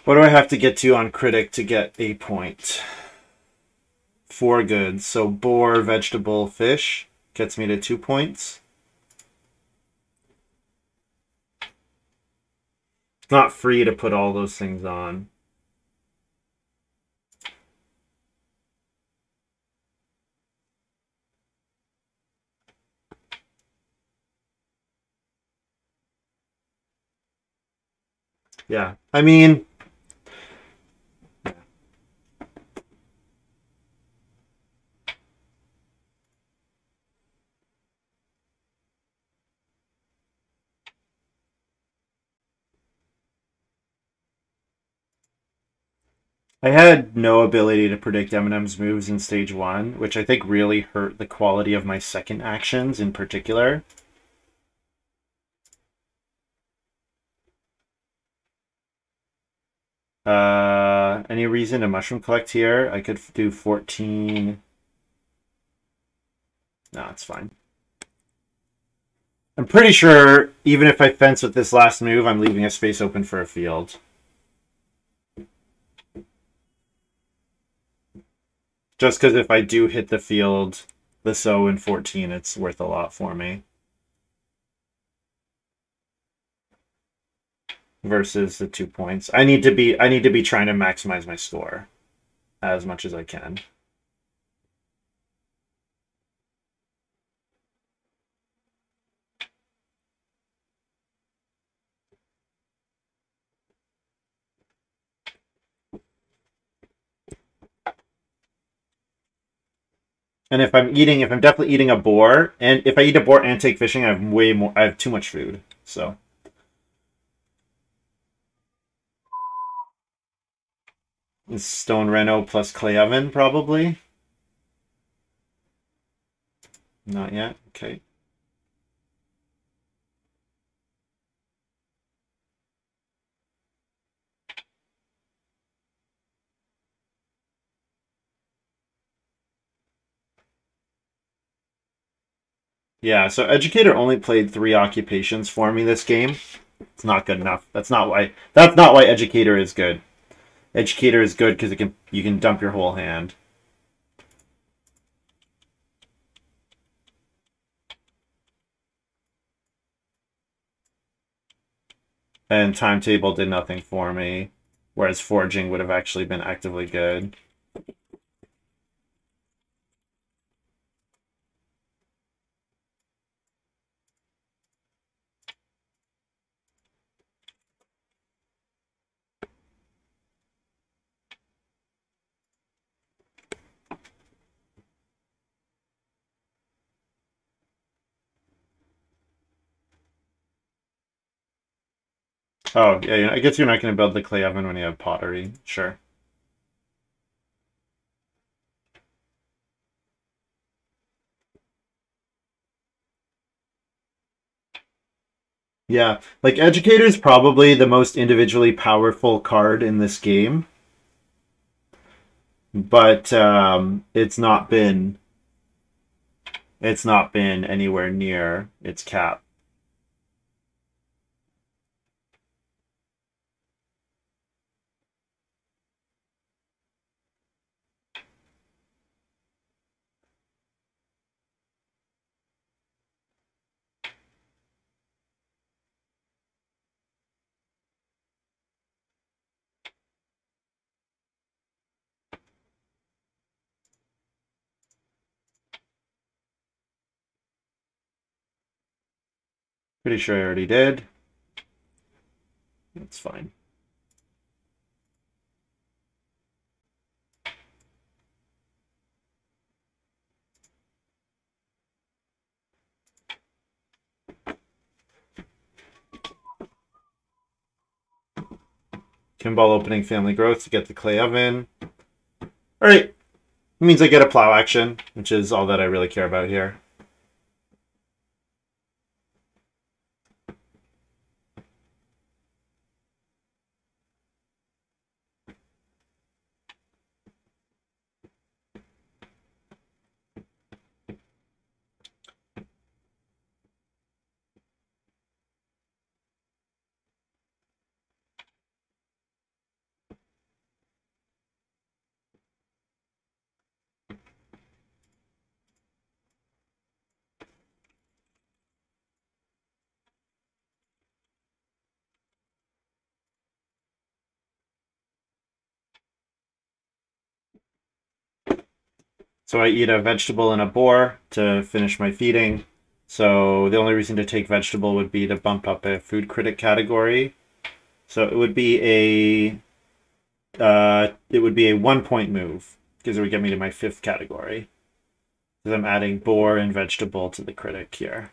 A: What do I have to get to on critic to get a point? 4 goods. So boar, vegetable, fish gets me to 2 points. It's not free to put all those things on. Yeah, I mean, I had no ability to predict Eminem's moves in stage 1, which I think really hurt the quality of my second actions in particular. Any reason to mushroom collect here? I could do 14. No, it's fine. I'm pretty sure even if I fence with this last move, I'm leaving a space open for a field. Just because if I do hit the field, the so in 14, it's worth a lot for me. Versus the 2 points. I need to be trying to maximize my score as much as I can. And if I'm definitely eating a boar, and if I eat a boar and take fishing, I have too much food. So it's stone reno plus clay oven probably. Not yet. Okay. Yeah, so Educator only played 3 occupations for me this game. It's not good enough. That's not why Educator is good. Educator is good because you can dump your whole hand. And Timetable did nothing for me, whereas Forging would have actually been actively good. Oh, yeah, I guess you're not going to build the clay oven when you have pottery. Sure. Yeah, like Educator is probably the most individually powerful card in this game, but it's not been anywhere near its cap. Pretty sure I already did. That's fine. Kimball opening family growth to get the clay oven. All right. It means I get a plow action, which is all that I really care about here. So I eat a vegetable and a boar to finish my feeding. So the only reason to take vegetable would be to bump up a food critic category. So it would be a 1 point move because it would get me to my 5th category. Because I'm adding boar and vegetable to the critic here.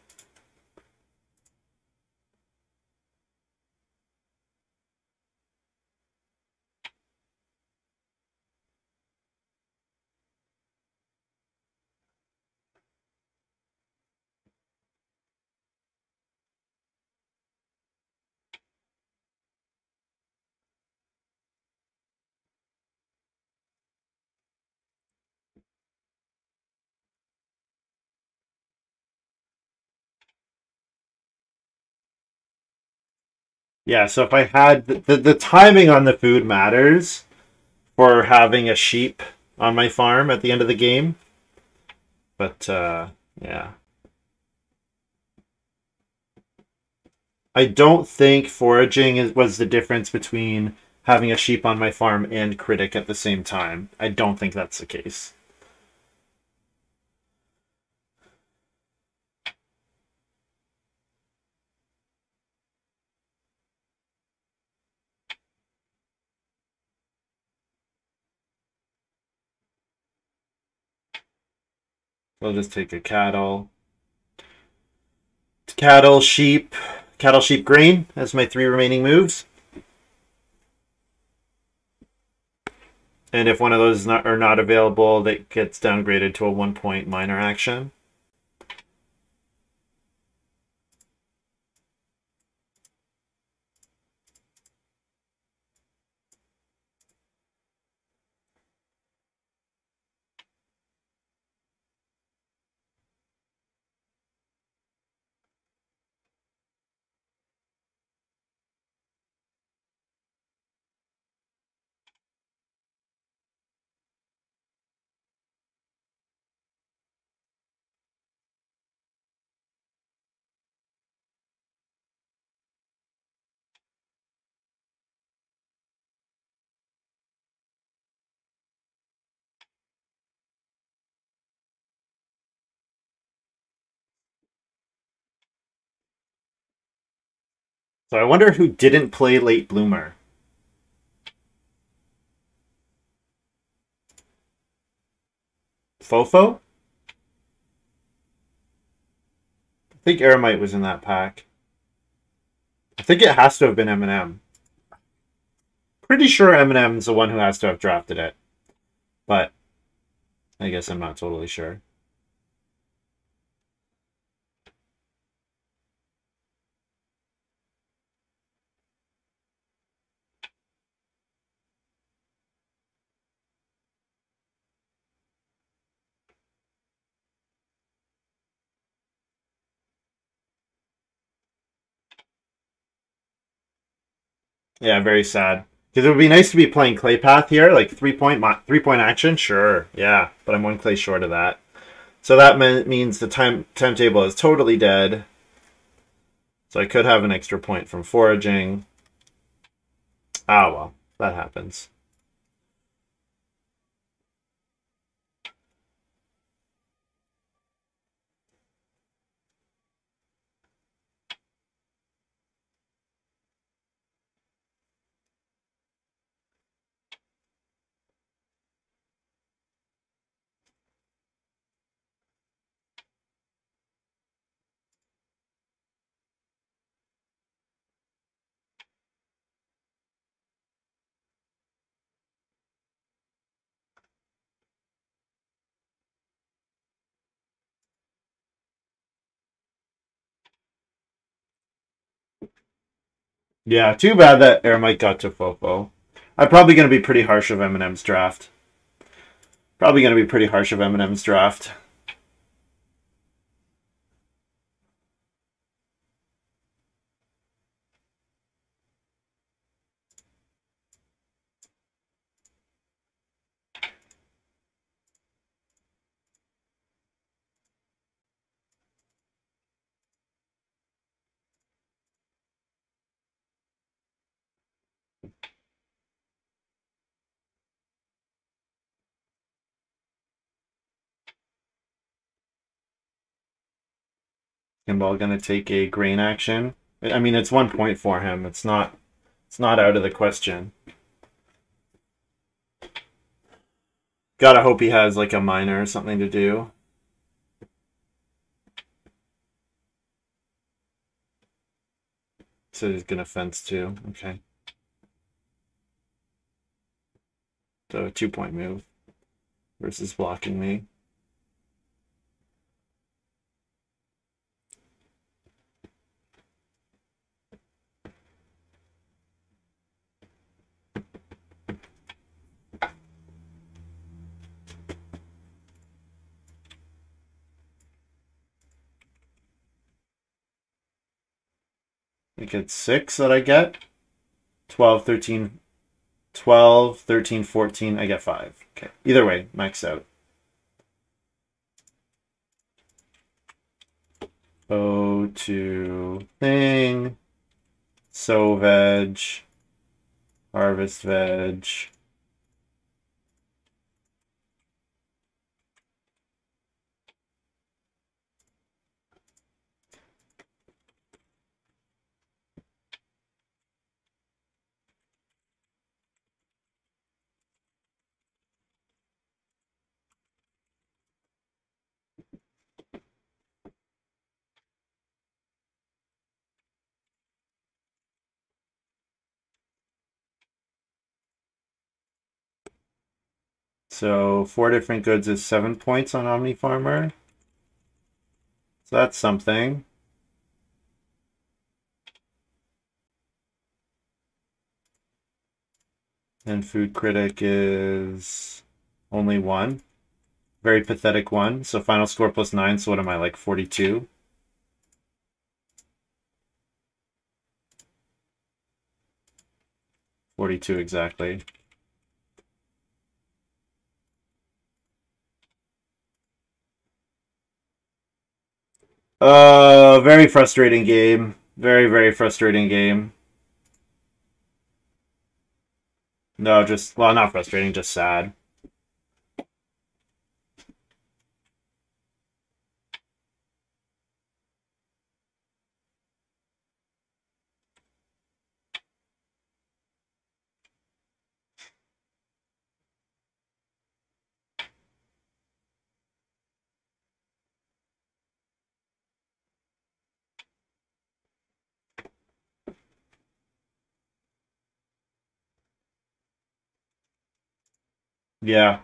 A: Yeah, so if I had the timing on the food matters for having a sheep on my farm at the end of the game. But yeah. I don't think was the difference between having a sheep on my farm and critic at the same time. I don't think that's the case. I'll just take a cattle, sheep, grain as my 3 remaining moves. And if one of those are not available, that gets downgraded to a 1 point minor action. So I wonder who didn't play Late Bloomer. Fofo? I think Aramite was in that pack. I think it has to have been Eminem. Pretty sure Eminem's the one who has to have drafted it. But I guess I'm not totally sure. Yeah, very sad. Because it would be nice to be playing Clay Path here, like 3 point action, sure, yeah, but I'm 1 clay short of that. So that means the timetable is totally dead. So I could have an extra point from foraging. Ah, well, that happens. Yeah, too bad that Aramite got to Fofo. I'm probably going to be pretty harsh of Eminem's draft. Probably going to be pretty harsh of Eminem's draft. Kimball gonna take a grain action. I mean, it's 1 point for him. It's not out of the question. Gotta hope he has like a miner or something to do. So he's gonna fence too. Okay. So a 2 point move versus blocking me. I think it's 6 that I get. 12, 13, 12, 13, 14. I get 5. Okay. Either way, max out. Go to thing. Sow veg. Harvest veg. So 4 different goods is 7 points on Omni Farmer. So that's something. And Food Critic is only 1. Very pathetic 1. So final score plus 9. So what am I, like 42? $42 exactly. Very frustrating game. Very, very frustrating game. No, just, well, not frustrating, just sad. Yeah.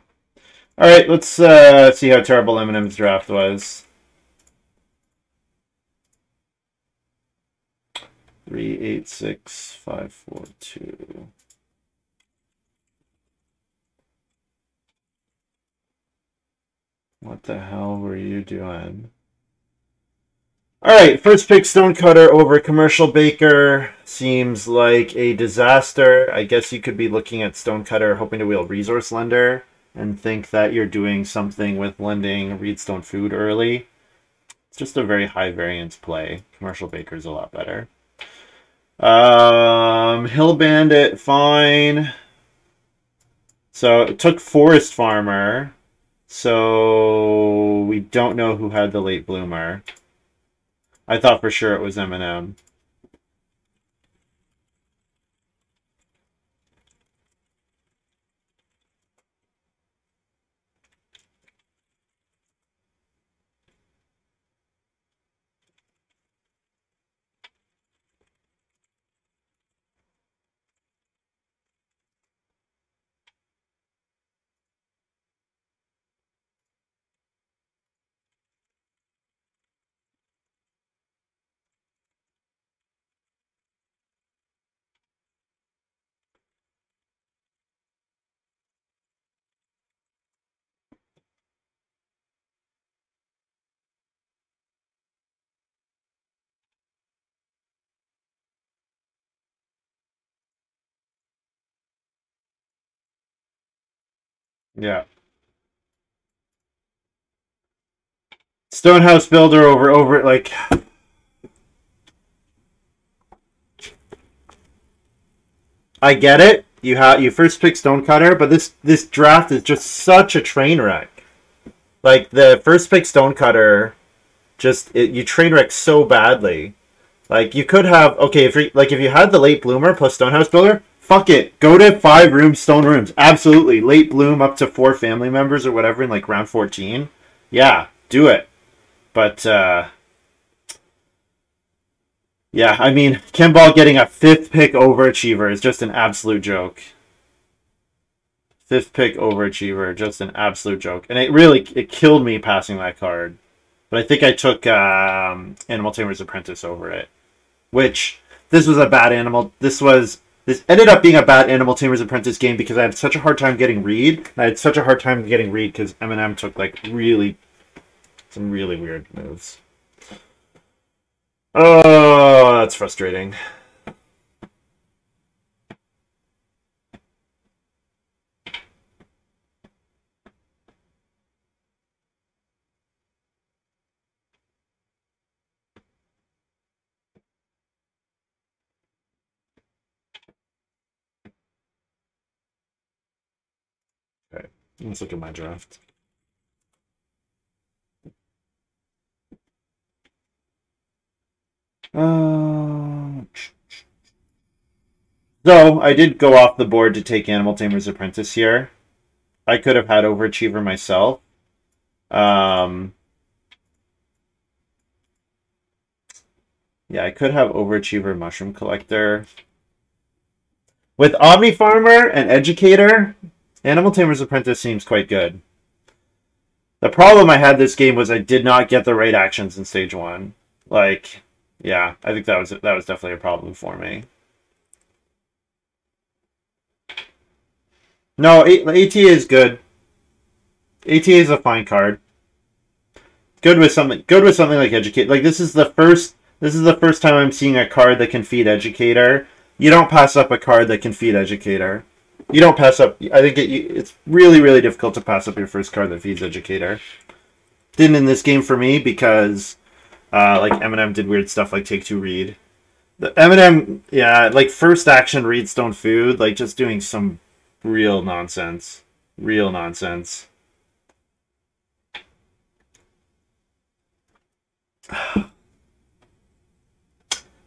A: All right, let's see how terrible Eminem's draft was. 3, 8, 6, 5, 4, 2. What the hell were you doing? All right, first pick Stonecutter over Commercial Baker seems like a disaster. I guess you could be looking at Stonecutter hoping to wheel Resource Lender and think that you're doing something with lending Reedstone Food early. It's just a very high variance play. Commercial Baker's a lot better. Hill Bandit, fine. So it took Forest Farmer. So we don't know who had the late bloomer. I thought for sure it was Eminem. Yeah. Stonehouse Builder over like I get it. You first pick Stonecutter, but this draft is just such a train wreck. Like the first pick Stonecutter just you train wreck so badly. Like you could have okay if you had the late bloomer plus Stonehouse Builder, fuck it, go to 5 rooms, stone rooms, absolutely late bloom up to 4 family members or whatever in like round 14. Yeah, do it. But yeah, I mean, Kimball getting a 5th pick overachiever is just an absolute joke. 5th pick overachiever, just an absolute joke, and it killed me passing that card. But I think I took Animal Tamer's Apprentice over it. Which, this was a bad animal. This ended up being a bad Animal Tamer's Apprentice game because I had such a hard time getting read. And I had such a hard time getting read because Eminem took like some really weird moves. Oh, that's frustrating. Okay, let's look at my draft. So, I did go off the board to take Animal Tamer's Apprentice here. I could have had Overachiever myself. Yeah, I could have Overachiever Mushroom Collector. With Omni Farmer and Educator, Animal Tamer's Apprentice seems quite good. The problem I had this game was I did not get the right actions in stage 1. Like, yeah, I think that was definitely a problem for me. No, ATA is good. ATA is a fine card. Good with something like Educate. Like this is the first time I'm seeing a card that can feed Educator. You don't pass up a card that can feed Educator. You don't pass up. I think it's really, really difficult to pass up your first card that feeds Educator. Didn't in this game for me because like Eminem did weird stuff like Take 2 Read. The Eminem, yeah, like first action Read Stone Food, like just doing some real nonsense. Real nonsense.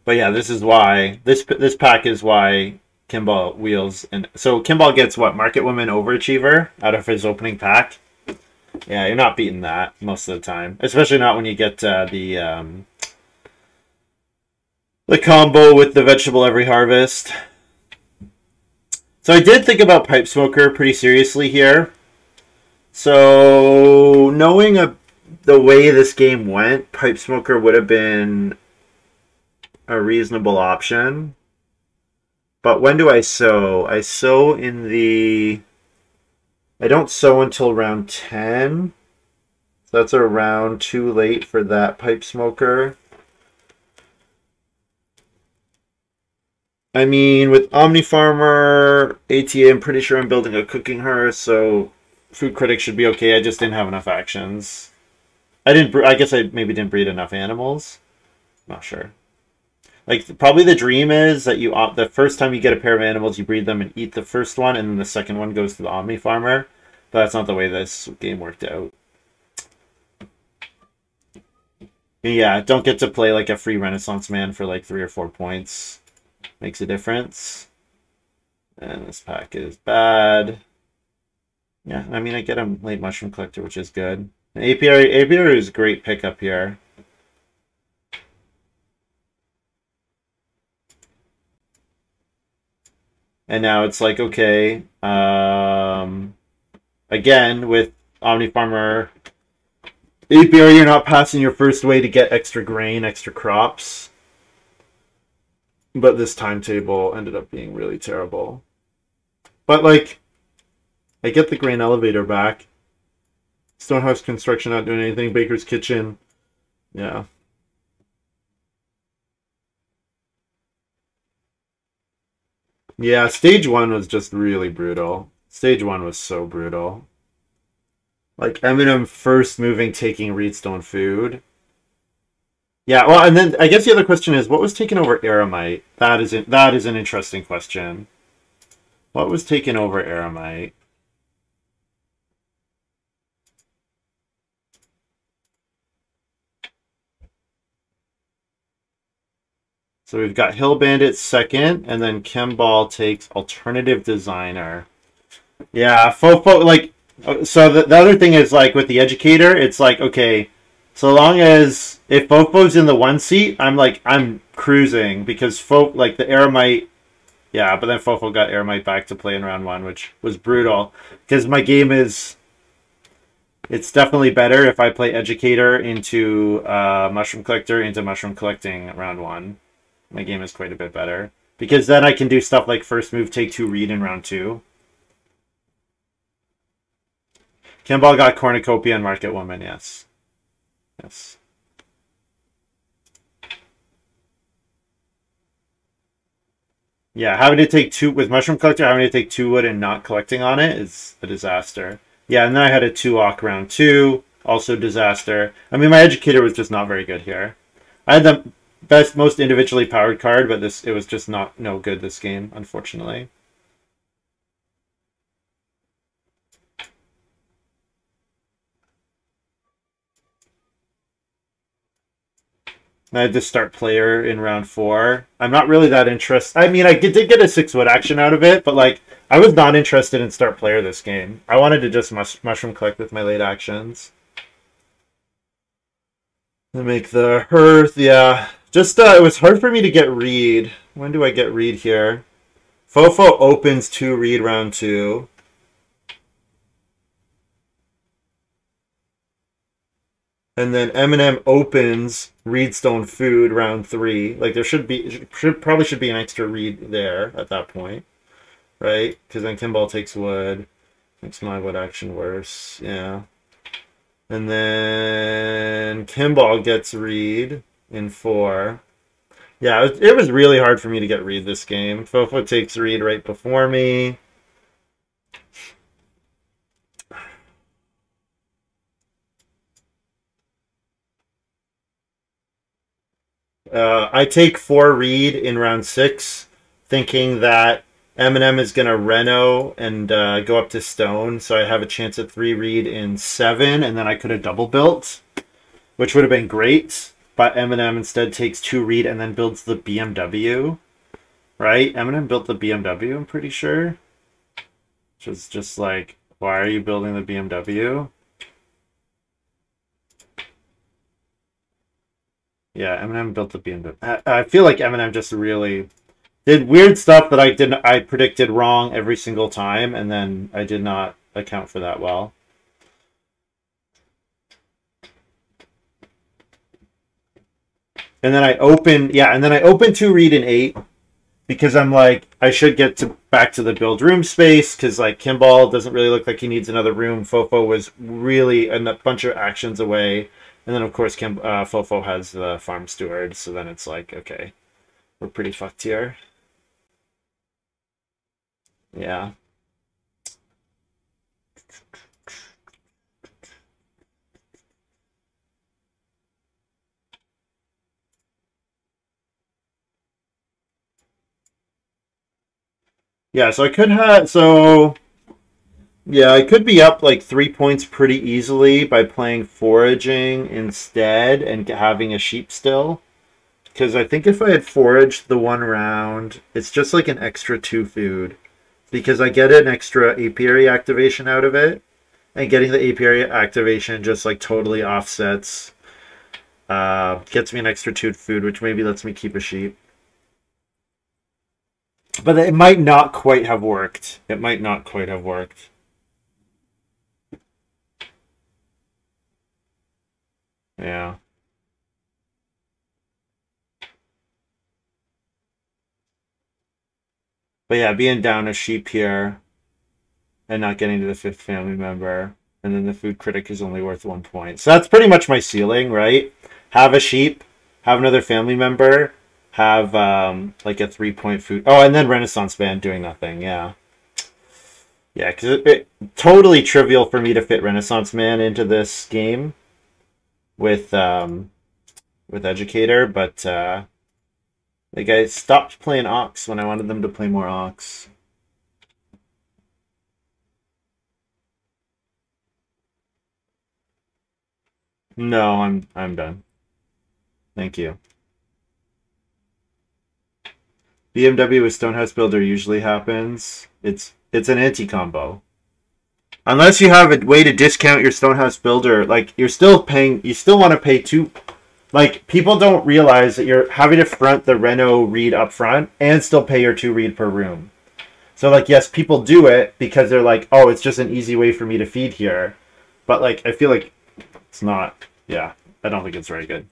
A: But yeah, this is why this pack is why Kimball wheels, and so Kimball gets what, Market Woman Overachiever out of his opening pack. Yeah, you're not beating that most of the time, especially not when you get the combo with the Vegetable Every Harvest. So I did think about Pipe Smoker pretty seriously here. So knowing the way this game went, Pipe Smoker would have been a reasonable option. But when do I sow? I sow in the... I don't sow until round 10. So that's a round too late for that Pipe Smoker. I mean, with Omni Farmer, ATA, I'm pretty sure I'm building a Cooking Hearth, so Food Critic should be okay. I just didn't have enough actions. I guess I maybe didn't breed enough animals. Not sure. Like, probably the dream is that the first time you get a pair of animals, you breed them and eat the first one, and then the second one goes to the Omni Farmer. But that's not the way this game worked out. Yeah, don't get to play like a free Renaissance Man for like 3 or 4 points. Makes a difference. And this pack is bad. Yeah, I mean, I get a late Mushroom Collector, which is good. And Apiary is a great pickup here. And now it's like, okay, again, with Omni Farmer, Apiary, you're not passing your first way to get extra grain, extra crops. But this timetable ended up being really terrible. But, like, I get the grain elevator back. Stonehouse Construction not doing anything. Baker's Kitchen. Yeah. Yeah, stage 1 was just really brutal. Stage 1 was so brutal. Like, Eminem first moving, taking Reedstone Food. Yeah, well, and then I guess the other question is, what was taken over Aramite? That is an interesting question. What was taken over Aramite? So we've got Hill Bandit second, and then Kimball takes Alternative Designer. Yeah, Fofo, like, so the other thing is, like, with the Educator, it's like, okay, so long as, if Fofo's in the one seat, I'm cruising, because like, the Eremite, yeah, but then Fofo got Eremite back to play in round one, which was brutal, because my game is, it's definitely better if I play Educator into Mushroom Collector into Mushroom Collecting round one. My game is quite a bit better, because then I can do stuff like first move, take two, read in round two. Kimball got Cornucopia and Market Woman, yes. Yes. Yeah, having to take two, with Mushroom Collector, having to take two wood and not collecting on it is a disaster. Yeah, and then I had a 2-Ock round two, also disaster. I mean, my Educator was just not very good here. I had the most individually powered card, but it was just no good this game, unfortunately. I had to start player in round four. I'm not really that interested. I mean, I did get a 6-wood action out of it, but like, I was not interested in start player this game. I wanted to just mushroom collect with my late actions. To make the hearth, yeah. Just, it was hard for me to get read. When do I get read here? Fofo opens 2 read round 2. And then Eminem opens Reedstone Food round 3. Like, there probably should be an extra read there at that point. Right? Because then Kimball takes wood. Makes my wood action worse. Yeah. And then Kimball gets read in 4. Yeah, it was really hard for me to get read this game. Fofo takes read right before me. I take 4 read in round 6, thinking that Eminem is going to Reno and go up to Stone, so I have a chance at 3 read in 7, and then I could have double built, which would have been great. But Eminem instead takes 2 read and then builds the BMW. Right? Eminem built the BMW, I'm pretty sure. Which is just like, why are you building the BMW? Yeah, Eminem built the BMW. I feel like Eminem just really did weird stuff that I predicted wrong every single time, and then I did not account for that well. And then I open 2 read in 8 because I'm like, I should get back to the build room space because like Kimball doesn't really look like he needs another room. Fofo was really a bunch of actions away. And then, of course, Fofo has the farm steward, so then it's like, okay, we're pretty fucked here. Yeah. Yeah, so I could have, yeah, I could be up like 3 points pretty easily by playing foraging instead and having a sheep still. Because I think if I had foraged the 1 round, it's just like an extra 2 food. Because I get an extra apiary activation out of it. And getting the apiary activation just like totally offsets. Gets me an extra 2 food, which maybe lets me keep a sheep. But it might not quite have worked. It might not quite have worked. Yeah. But yeah, being down a sheep here and not getting to the 5th family member, and then the food critic is only worth 1 point. So that's pretty much my ceiling, right? Have a sheep, have another family member, have like a 3-point food. Oh, and then Renaissance Band doing nothing. Yeah. Yeah, because it totally trivial for me to fit Renaissance Man into this game with Educator, but like I stopped playing Ox when I wanted them to play more Ox. No, I'm done. Thank you. BMW with Stonehouse Builder usually happens. It's an anti-combo. Unless you have a way to discount your Stonehouse Builder, like you still want to pay two. Like, people don't realize that you're having to front the Reno read up front and still pay your 2 read per room. So, like, yes, people do it because they're like, oh, it's just an easy way for me to feed here. But, like, I feel like it's not. Yeah, I don't think it's very good.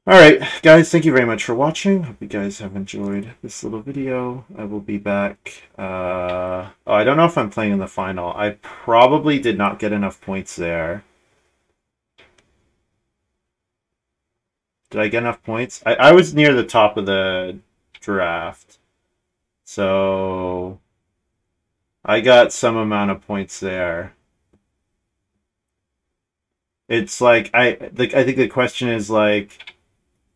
A: Alright, guys, thank you very much for watching. Hope you guys have enjoyed this little video. I will be back. Oh, I don't know if I'm playing in the final. I probably did not get enough points there. Did I get enough points? I was near the top of the draft. So I got some amount of points there. It's like I think the question is like,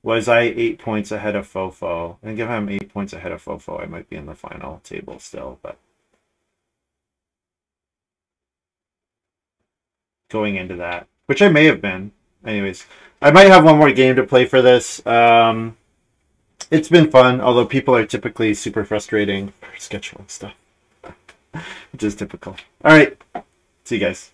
A: was I 8 points ahead of Fofo? I think if I'm 8 points ahead of Fofo, I might be in the final table still, but going into that, which I may have been. Anyways, I might have one more game to play for this. It's been fun, although people are typically super frustrating for scheduling stuff, which is typical. All right, see you guys.